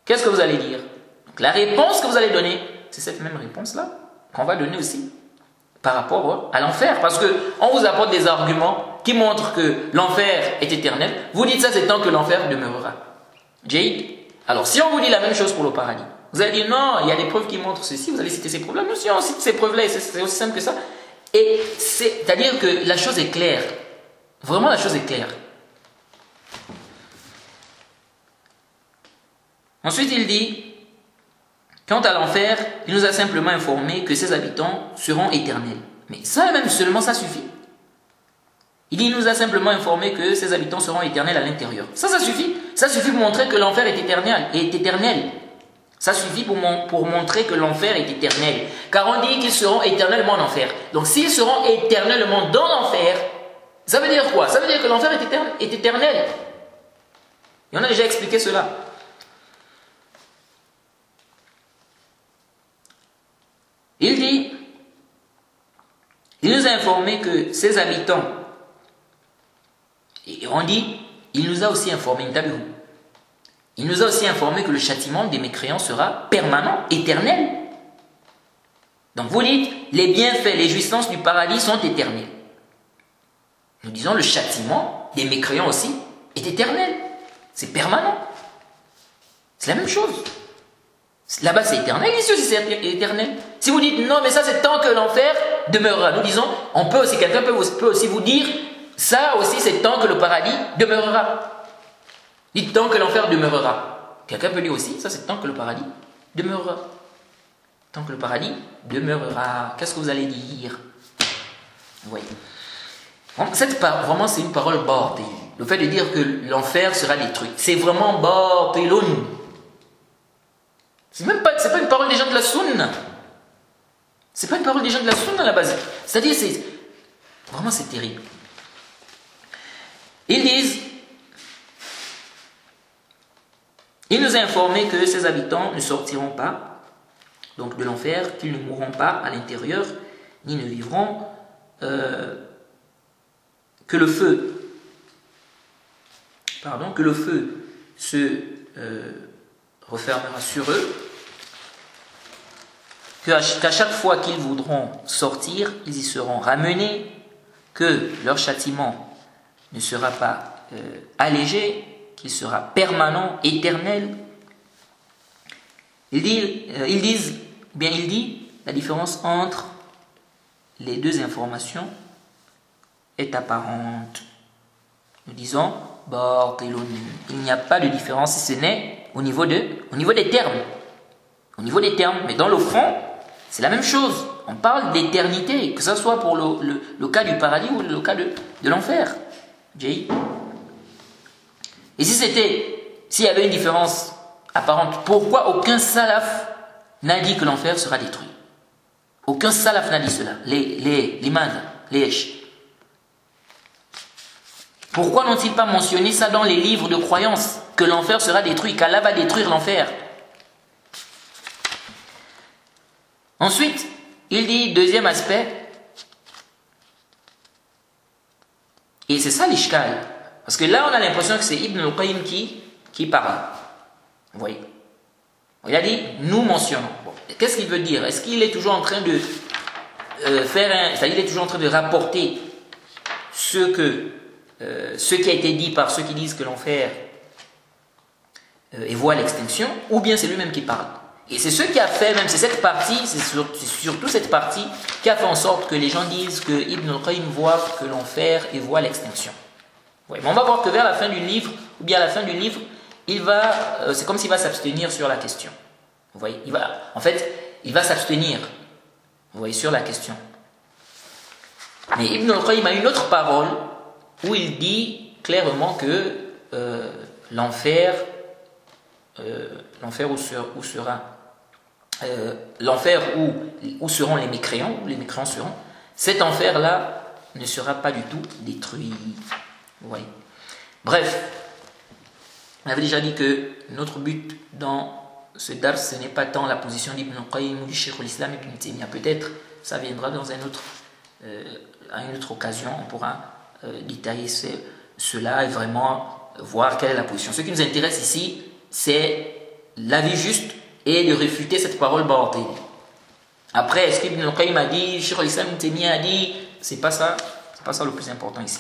Qu'est-ce que vous allez dire? Donc, la réponse que vous allez donner, c'est cette même réponse-là qu'on va donner aussi par rapport à l'enfer. Parce qu'on vous apporte des arguments qui montrent que l'enfer est éternel. Vous dites ça c'est tant que l'enfer demeurera. Jade. Alors si on vous dit la même chose pour le paradis, vous allez dire non, il y a des preuves qui montrent ceci, vous allez citer ces preuves-là. Nous, si on cite ces preuves-là, c'est aussi simple que ça. Et c'est-à-dire que la chose est claire. Vraiment, la chose est claire. Ensuite, il dit, quant à l'enfer, il nous a simplement informé que ses habitants seront éternels. Mais ça, même seulement, ça suffit. Il dit, il nous a simplement informé que ses habitants seront éternels à l'intérieur. Ça suffit. Ça suffit pour montrer que l'enfer est éternel. Ça suffit pour montrer que l'enfer est éternel. Car on dit qu'ils seront éternellement en enfer. Donc, s'ils seront éternellement dans l'enfer, ça veut dire quoi? Ça veut dire que l'enfer est éternel. Et on a déjà expliqué cela. Il dit, il nous a informé que ses habitants, et on dit, il nous a aussi informé, il nous a aussi informé que le châtiment des mécréants sera permanent, éternel. Donc vous dites, les bienfaits, les jouissances du paradis sont éternels. Nous disons, le châtiment des mécréants aussi est éternel. C'est permanent. C'est la même chose. Là-bas c'est éternel, ici aussi c'est éternel. Si vous dites non, mais ça c'est tant que l'enfer demeurera. Nous disons, quelqu'un peut aussi vous dire, ça aussi c'est tant que le paradis demeurera. Dites tant que l'enfer demeurera. Quelqu'un peut dire aussi, ça c'est tant que le paradis demeurera. Tant que le paradis demeurera. Qu'est-ce que vous allez dire? Oui. Vraiment c'est une parole bâtie. Le fait de dire que l'enfer sera détruit, c'est vraiment bâtiloun. C'est pas une parole des gens de la sunna. C'est pas une parole des gens de la sunna à la base. C'est-à-dire, vraiment c'est terrible. Ils disent, il nous a informé que ses habitants ne sortiront pas donc de l'enfer, qu'ils ne mourront pas à l'intérieur, ni ne vivront, que le feu se refermera sur eux, qu'à chaque fois qu'ils voudront sortir, ils y seront ramenés, que leur châtiment ne sera pas allégé, qu'il sera permanent, éternel. Il dit, la différence entre les deux informations est apparente. Nous disons, il n'y a pas de différence si ce n'est au niveau des termes. au niveau des termes. Mais dans le fond, c'est la même chose. On parle d'éternité, que ce soit pour le cas du paradis ou le cas de l'enfer. Et si s'il y avait une différence apparente, pourquoi aucun salaf n'a dit que l'enfer sera détruit? Aucun salaf n'a dit cela. Les imams, les esh. Pourquoi n'ont-ils pas mentionné ça dans les livres de croyance, que l'enfer sera détruit, qu'Allah va détruire l'enfer? Ensuite, il dit, deuxième aspect, et c'est ça l'ishkal, parce que là on a l'impression que c'est Ibn al-Qayyim qui parle. Vous voyez? Il a dit, nous mentionnons. Bon, qu'est-ce qu'il veut dire? Est-ce qu'il est toujours en train de c'est-à-dire il est toujours en train de rapporter ce qui a été dit par ceux qui disent que l'enfer est voué à l'extinction, ou bien c'est lui-même qui parle? Et c'est ce qui a fait, même c'est cette partie, c'est surtout cette partie qui a fait en sorte que les gens disent que Ibn al-Qayyim voit que l'enfer est voué à l'extinction. Ouais, mais on va voir que vers la fin du livre, ou bien à la fin du livre, c'est comme s'il va s'abstenir sur la question. Vous voyez, il va s'abstenir, vous voyez, sur la question. Mais Ibn al-Qayyim a une autre parole où il dit clairement que l'enfer où seront les mécréants, où les mécréants seront, cet enfer-là ne sera pas du tout détruit. Vous voyez. Bref, on avait déjà dit que notre but dans ce dars, ce n'est pas tant la position d'Ibn al-Qayyim ou du Cheikh al-Islam Ibn Taymiyyah. Peut-être ça viendra à une autre occasion, on pourra détailler cela et vraiment voir quelle est la position. Ce qui nous intéresse ici, c'est l'avis juste et de réfuter cette parole batil. Après, est-ce qu'Ibn al-Qayyim a dit, Cheikh al-Islam Ibn Taymiyyah a dit, c'est pas ça le plus important ici.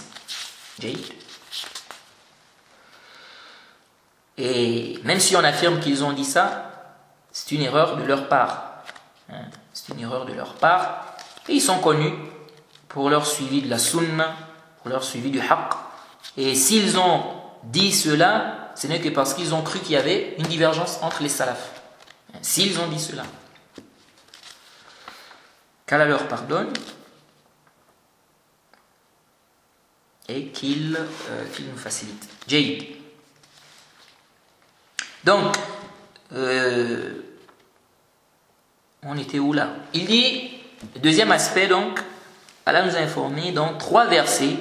Et même si on affirme qu'ils ont dit ça, c'est une erreur de leur part. C'est une erreur de leur part. Et ils sont connus pour leur suivi de la sunna, pour leur suivi du haqq. Et s'ils ont dit cela, ce n'est que parce qu'ils ont cru qu'il y avait une divergence entre les salafs. S'ils ont dit cela, qu'Allah leur pardonne et qu'il nous facilite. Jayd. Donc, on était où là? Il dit, deuxième aspect donc, Allah nous a informé dans 3 versets,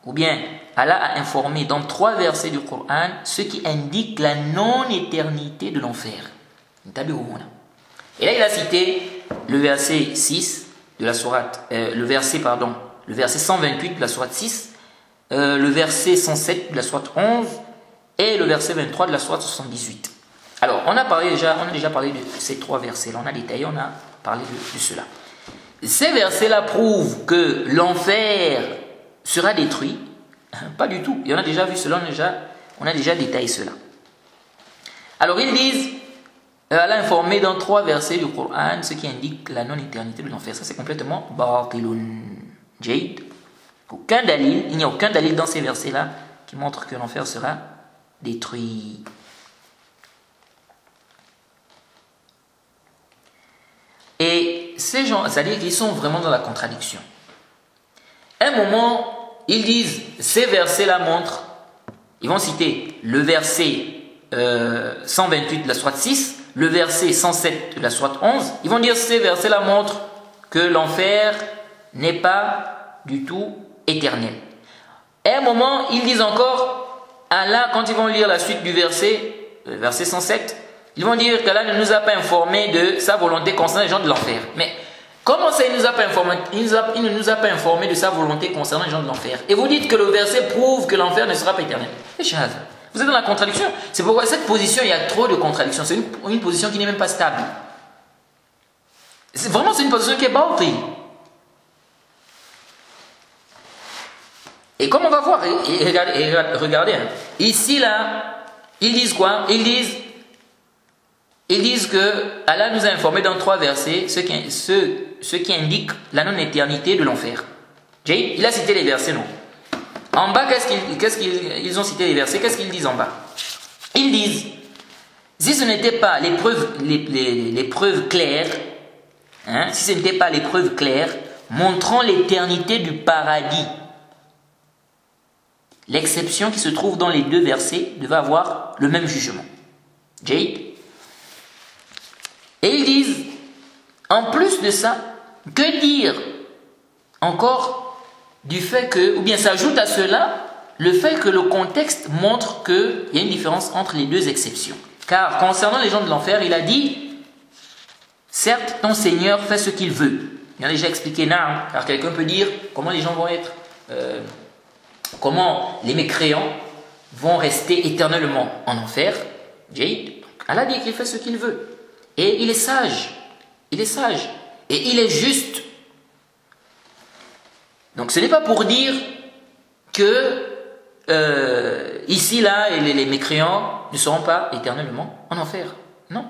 ou bien Allah a informé dans 3 versets du Coran ce qui indique la non-éternité de l'enfer. Et là il a cité le verset 6 de la sourate, le verset 128 de la sourate 6, le verset 107 de la sourate 11 et le verset 23 de la sourate 78. Alors on a déjà parlé de ces 3 versets là, on a détaillé, on a parlé de cela. Ces versets-là prouvent que l'enfer sera détruit. Pas du tout. Et on a déjà vu cela, on a déjà détaillé cela. Alors ils disent, Allah a informé dans 3 versets du Coran ce qui indique la non-éternité de l'enfer. Ça c'est complètement batilun. Jayd. Il n'y a aucun dalil dans ces versets-là qui montre que l'enfer sera détruit. Et ces gens, c'est-à-dire qu'ils sont vraiment dans la contradiction. À un moment, ils disent, ces versets-là montrent, ils vont citer le verset 128 de la sourate 6, le verset 107 de la sourate 11, ils vont dire, ces versets-là montrent que l'enfer n'est pas du tout éternel. À un moment, ils disent encore, Allah, quand ils vont lire la suite du verset 107, ils vont dire qu'Allah ne nous a pas informé de sa volonté concernant les gens de l'enfer. Mais comment ça, il ne nous a pas informé de sa volonté concernant les gens de l'enfer? Et vous dites que le verset prouve que l'enfer ne sera pas éternel. Vous êtes dans la contradiction. C'est pourquoi cette position, il y a trop de contradictions. C'est une position qui n'est même pas stable. C'est une position qui est batil. Et comme on va voir, regardez, ici là, ils disent quoi? Ils disent que Allah nous a informé dans 3 versets ce qui indique la non-éternité de l'enfer. Il a cité les versets, non? En bas, qu'est-ce qu'ils ont cité les versets? Qu'est-ce qu'ils disent en bas? Ils disent si ce n'était pas les preuves claires, hein, si ce n'était pas les preuves claires montrant l'éternité du paradis, l'exception qui se trouve dans les deux versets devait avoir le même jugement. Jade. Et ils disent, en plus de ça, que dire encore du fait que, ou bien s'ajoute à cela, le fait que le contexte montre qu'il y a une différence entre les deux exceptions. Car concernant les gens de l'enfer, il a dit, certes, ton Seigneur fait ce qu'il veut. Il a déjà expliqué là, car quelqu'un peut dire comment les gens vont être, comment les mécréants vont rester éternellement en enfer. Jade. Allah dit qu'il fait ce qu'il veut. Et il est sage. Il est sage. Et il est juste. Donc ce n'est pas pour dire que ici, là, les mécréants ne seront pas éternellement en enfer. Non.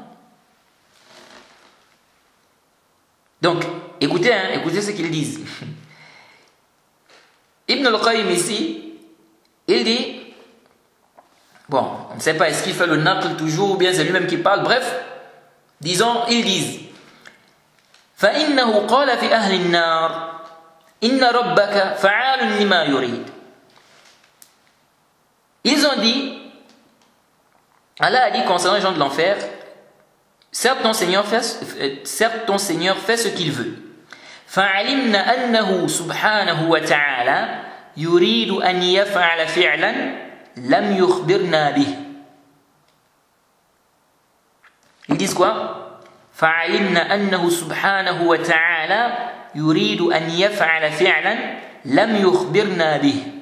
Donc, écoutez, hein, écoutez ce qu'ils disent. Ibn al-Qayyim ici, il dit, bon, on ne sait pas, est-ce qu'il fait le naql toujours ou bien c'est lui-même qui parle, bref, disons, ils disent, فَإِنَّهُ قَالَ فِي أَهْلِ النَّارِ إِنَّ رَبَّكَ فَعَالٌ لِمَا يُرِيدُ. Ils ont dit, Allah a dit concernant les gens de l'enfer, certes ton Seigneur fait ce qu'il veut. فَعَلِمْنَا أَنَّهُ سُبْحَانَهُ وَتَعَالَى يُرِيدُ أَنْ يَفْعَلَ فِعْلًا لَمْ يُخْبِرْنَا بِهِ. Ils disent quoi? فَعَلِمْنَا أَنَّهُ سُبْحَانَهُ وَتَعَالَى يُرِيدُ أَنْ يَفْعَلَ فِعْلًا لَمْ يُخْبِرْنَا بِهِ.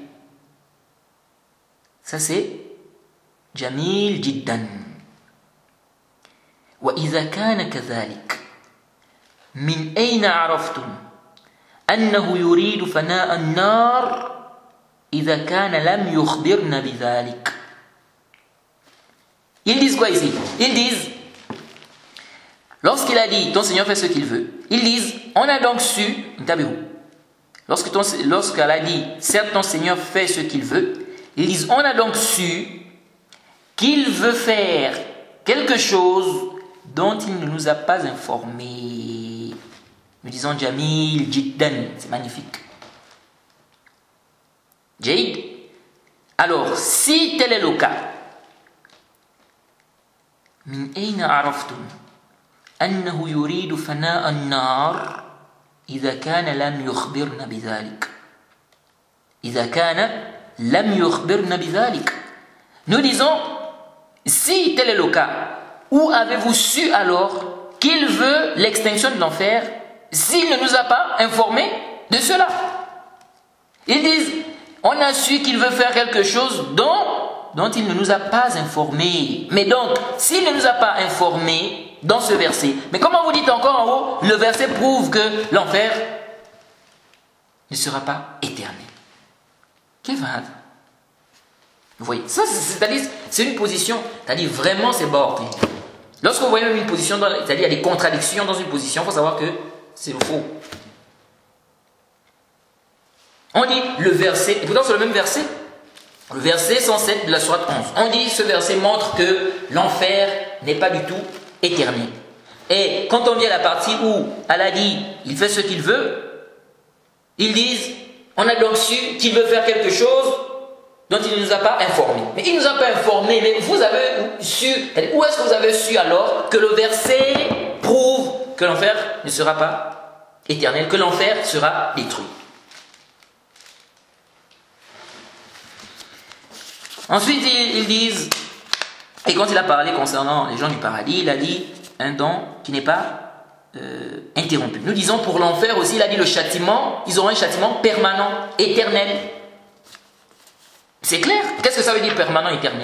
Ça c'est جميل جدا. وإذا كان كذلك من أين عرفتم أنه يريد فناء النار إذا كان لم يخبرنا بذلك. Ils disent quoi ici? Ils disent, lorsqu'il a dit ton Seigneur fait ce qu'il veut, ils disent, on a donc su, lorsqu'elle a dit certes ton Seigneur fait ce qu'il veut, ils disent, on a donc su qu'il veut faire quelque chose dont il ne nous a pas informés. Nous disons Jamil, Jiddan, c'est magnifique. Jade. Alors, si tel est le cas, min ayna araftum annahu yuridu fana'a an-nar idha kana lam yukhbirna bidhalik. Idha kana lam yukhbirna bidhalik. Nous disons, si tel est le cas, où avez-vous su alors qu'il veut l'extinction de l'enfer s'il ne nous a pas informés de cela? Ils disent, on a su qu'il veut faire quelque chose dont il ne nous a pas informés. Mais donc, s'il ne nous a pas informés dans ce verset, mais comment vous dites encore en haut, le verset prouve que l'enfer ne sera pas éternel. Qu'est-ce que vous voyez, ça, c'est-à-dire, c'est une position, c'est-à-dire vraiment c'est bord. Lorsque vous voyez même une position, c'est-à-dire il y a des contradictions dans une position, il faut savoir que c'est le faux. On dit le verset, et pourtant c'est le même verset, le verset 107 de la sourate 11. On dit ce verset montre que l'enfer n'est pas du tout éternel. Et quand on vient à la partie où Allah dit il fait ce qu'il veut, ils disent on a donc su qu'il veut faire quelque chose dont il ne nous a pas informés. Mais il ne nous a pas informés, mais vous avez su, où est-ce que vous avez su alors que le verset prouve que l'enfer ne sera pas éternel, que l'enfer sera détruit? Ensuite, ils disent, et quand il a parlé concernant les gens du paradis, il a dit un don qui n'est pas interrompu. Nous disons pour l'enfer aussi, il a dit le châtiment, ils auront un châtiment permanent, éternel. C'est clair? Qu'est-ce que ça veut dire permanent, éternel?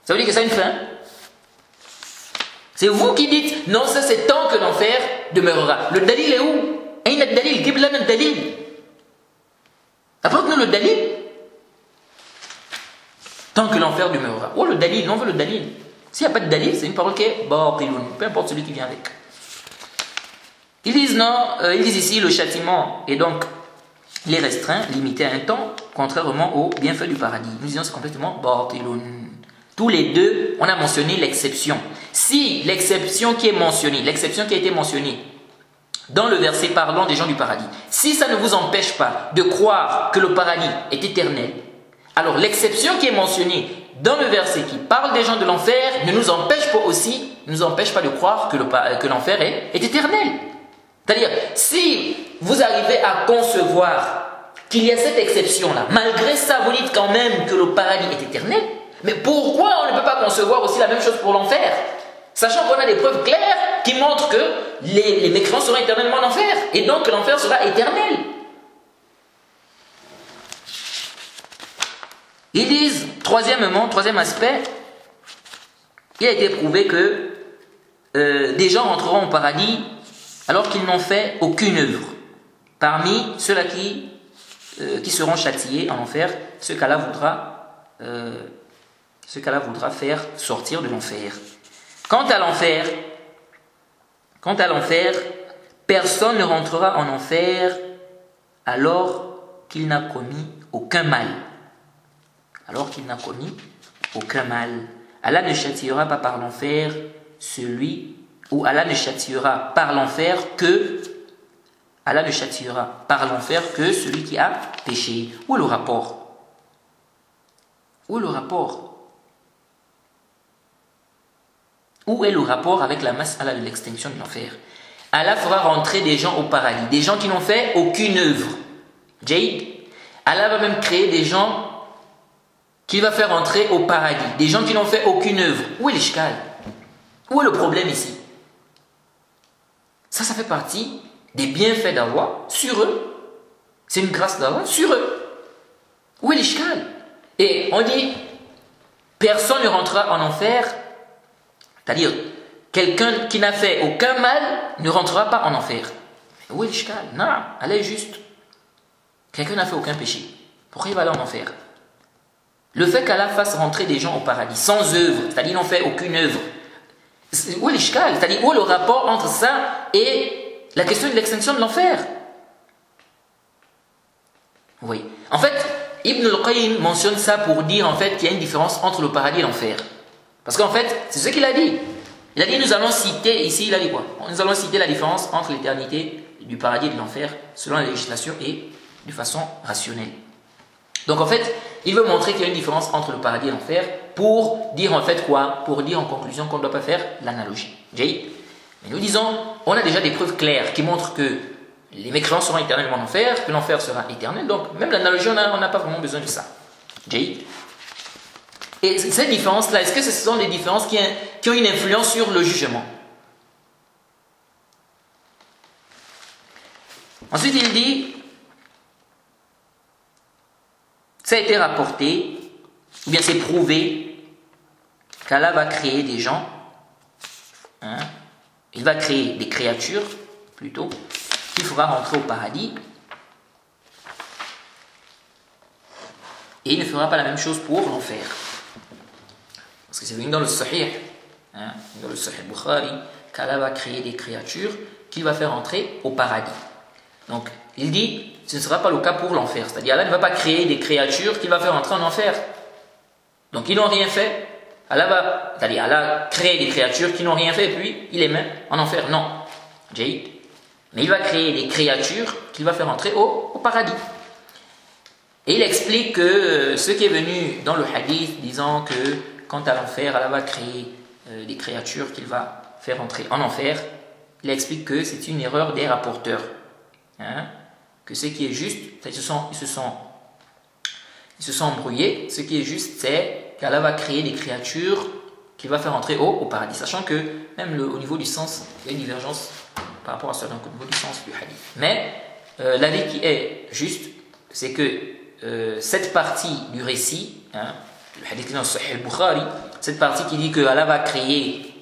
Ça veut dire que ça a une fin. C'est vous qui dites, non, ça c'est tant que l'enfer demeurera. Le dalil est où? Aïna dalil, gib lana dalil. Apporte-nous le dalil. Tant que l'enfer demeurera. Oh, le dalil, on veut le dalil. S'il n'y a pas de dalil, c'est une parole qui est batiloun, peu importe celui qui vient avec. Ils disent non, ils disent ici le châtiment est donc il est restreint, limité à un temps, contrairement au bienfait du paradis. Nous disons c'est complètement batiloun. tous les deux, on a mentionné l'exception. Si l'exception qui est mentionnée, l'exception qui a été mentionnée dans le verset parlant des gens du paradis, si ça ne vous empêche pas de croire que le paradis est éternel, alors l'exception qui est mentionnée dans le verset qui parle des gens de l'enfer ne nous empêche pas de croire que l'enfer est éternel. C'est-à-dire, si vous arrivez à concevoir qu'il y a cette exception-là, malgré ça, vous dites quand même que le paradis est éternel, mais pourquoi on ne peut pas concevoir aussi la même chose pour l'enfer? Sachant qu'on a des preuves claires qui montrent que les mécréants seront éternellement en enfer, et donc que l'enfer sera éternel. Ils disent, troisième aspect, il a été prouvé que des gens rentreront au paradis alors qu'ils n'ont fait aucune œuvre. Parmi ceux-là qui seront châtiés en enfer, ce qu'Allah voudra faire sortir de l'enfer. Quant à l'enfer, personne ne rentrera en enfer alors qu'il n'a commis aucun mal. Allah ne châtiera pas par l'enfer Allah ne châtiera par l'enfer que celui qui a péché. Où est le rapport? Où est le rapport avec la mas'ala de l'extinction de l'enfer? Allah fera rentrer des gens au paradis, des gens qui n'ont fait aucune œuvre. Jade, Allah va même créer des gens qu'il va faire entrer au paradis, des gens qui n'ont fait aucune œuvre. Où est l'ishkal? Où est le problème ici? Ça fait partie des bienfaits d'Allah sur eux. C'est une grâce d'Allah sur eux. Où est l'ishkal? Et on dit, personne ne rentrera en enfer, c'est-à-dire, quelqu'un qui n'a fait aucun mal ne rentrera pas en enfer. Où est l'ishkal? Non, Allah est juste. Quelqu'un n'a fait aucun péché. Pourquoi il va aller en enfer? Le fait qu'Allah fasse rentrer des gens au paradis sans œuvre, c'est-à-dire ils n'ont fait aucune œuvre, où est l'ishkal? C'est-à-dire où est le rapport entre ça et la question de l'extinction de l'enfer? Oui. En fait, Ibn al-Qayyim mentionne ça pour dire en fait qu'il y a une différence entre le paradis et l'enfer. Parce qu'en fait, c'est ce qu'il a dit. Il a dit, nous allons citer, ici il a dit quoi? Nous allons citer la différence entre l'éternité du paradis et de l'enfer selon la législation et de façon rationnelle. Donc en fait, il veut montrer qu'il y a une différence entre le paradis et l'enfer pour dire en fait quoi? Pour dire en conclusion qu'on ne doit pas faire l'analogie. Mais nous disons, on a déjà des preuves claires qui montrent que les mécréants seront éternellement en enfer, que l'enfer sera éternel. Donc même l'analogie, on n'a pas vraiment besoin de ça. Et cette différence-là, est-ce que ce sont des différences qui ont une influence sur le jugement? Ensuite, il dit, ça a été rapporté, ou bien c'est prouvé, qu'Allah va créer des gens, il va créer des créatures, plutôt, qu'il fera rentrer au paradis, et il ne fera pas la même chose pour l'enfer. Parce que c'est venu dans le Sahih, dans le Sahih Bukhari, qu'Allah va créer des créatures qu'il va faire entrer au paradis. Donc, il dit, ce ne sera pas le cas pour l'enfer. C'est-à-dire, Allah ne va pas créer des créatures qu'il va faire entrer en enfer. Donc, ils n'ont rien fait. Allah crée des créatures qui n'ont rien fait et puis il les met en enfer. Non. Mais il va créer des créatures qu'il va faire entrer au paradis. Et il explique que ce qui est venu dans le hadith disant que quant à l'enfer, Allah va créer des créatures qu'il va faire entrer en enfer, il explique que c'est une erreur des rapporteurs. Que ce qui est juste, ils se sont embrouillés, ce qui est juste c'est qu'Allah va créer des créatures qu'il va faire entrer au paradis. Sachant que même au niveau du sens, il y a une divergence par rapport à ça, donc au niveau du sens du hadith. Mais l'avis qui est juste, c'est que cette partie du récit, le hadith qui est dans le Sahih al-Bukhari, cette partie qui dit que Allah va créer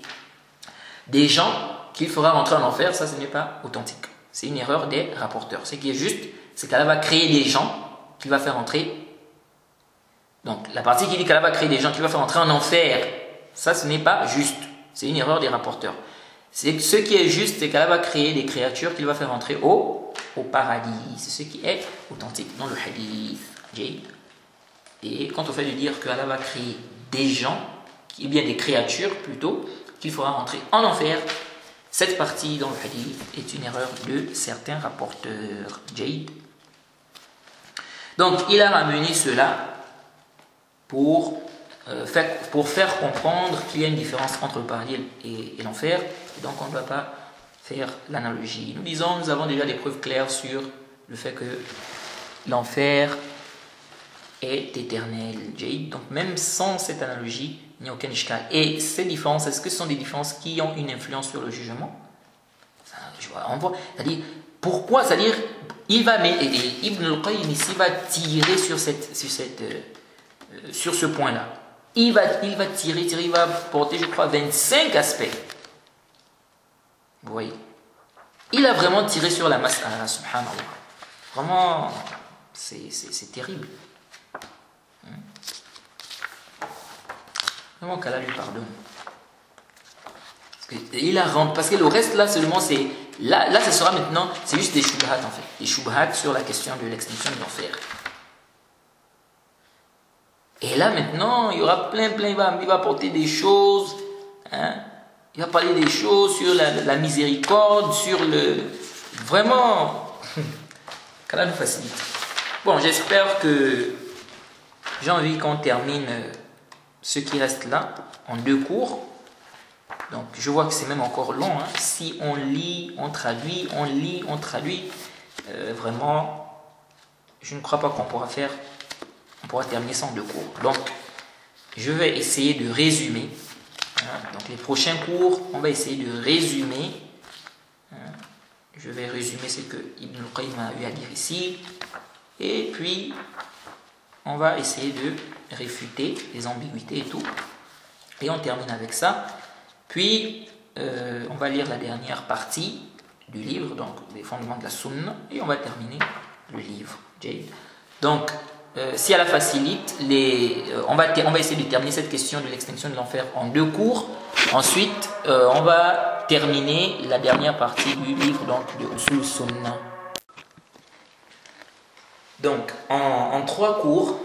des gens qu'il fera rentrer en enfer, ça ce n'est pas authentique. C'est une erreur des rapporteurs. Ce qui est juste, c'est qu'Allah va créer des gens qu'il va faire entrer. Donc la partie qui dit qu'Allah va créer des gens qu'il va faire entrer en enfer, ça ce n'est pas juste. C'est une erreur des rapporteurs. Ce qui est juste, c'est qu'Allah va créer des créatures qu'il va faire entrer au paradis. C'est ce qui est authentique dans le hadith. Et quant au fait de dire qu'Allah va créer des gens, eh bien des créatures plutôt, qu'il faudra rentrer en enfer. Cette partie dans le hadith est une erreur de certains rapporteurs. Jade. Donc il a ramené cela pour faire comprendre qu'il y a une différence entre le paradis et l'enfer, et donc on ne doit pas faire l'analogie. Nous avons déjà des preuves claires sur le fait que l'enfer est éternel. Jade. Donc même sans cette analogie, il n'y a aucun ishkal. Et ces différences, est-ce que ce sont des différences qui ont une influence sur le jugement? On voit, c'est-à-dire, pourquoi? C'est-à-dire, il va, Ibn al-Qayyim ici va tirer sur ce point-là. Il va tirer, il va porter, je crois, 25 aspects. Vous voyez? Il a vraiment tiré sur la mas'ala, subhanallah. Vraiment, c'est terrible. Vraiment qu'Allah lui pardonne. Parce que le reste là seulement c'est. Là ce sera maintenant, c'est juste des shubhat en fait. Des shubhat sur la question de l'extinction de l'enfer. Et là maintenant, il y aura plein, il va apporter des choses. Hein, il va parler des choses sur la miséricorde, sur le. Vraiment. Qu'Allah nous facilite. Bon, j'espère que. J'ai envie qu'on termine ce qui reste là en 2 cours. Donc je vois que c'est même encore long. Hein. Si on lit, on traduit, on lit, on traduit, vraiment, je ne crois pas qu'on pourra terminer ça en 2 cours. Donc je vais essayer de résumer. Hein. Donc les prochains cours, on va essayer de résumer. Hein. Je vais résumer ce que Ibn al-Qayyim a eu à dire ici. Et puis on va essayer de réfuter les ambiguïtés et tout. Et on termine avec ça. Puis, on va lire la dernière partie du livre, donc les fondements de la sunna, et on va terminer le livre. Donc, si Allah facilite, on va essayer de terminer cette question de l'extinction de l'enfer en 2 cours. Ensuite, on va terminer la dernière partie du livre donc, de Usul Sunna. Donc, en 3 cours,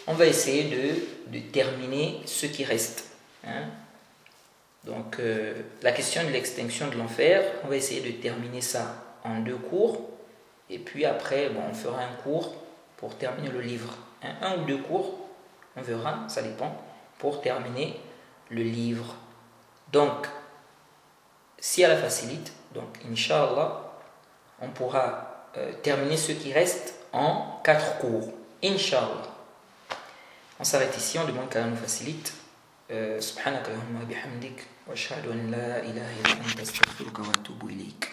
on va essayer de terminer ce qui reste. Hein? Donc, la question de l'extinction de l'enfer, on va essayer de terminer ça en 2 cours. Et puis après, on fera un cours pour terminer le livre. Hein? 1 ou 2 cours, on verra, ça dépend, pour terminer le livre. Donc, si Allah facilite, donc, Inch'Allah, on pourra terminer ce qui reste en 4 cours. Inch'Allah. On s'arrête ici, on demande qu'Allah nous facilite. سبحانك اللهم وبحمدك واشهد ان لا اله الا انت استغفرك واتوب اليك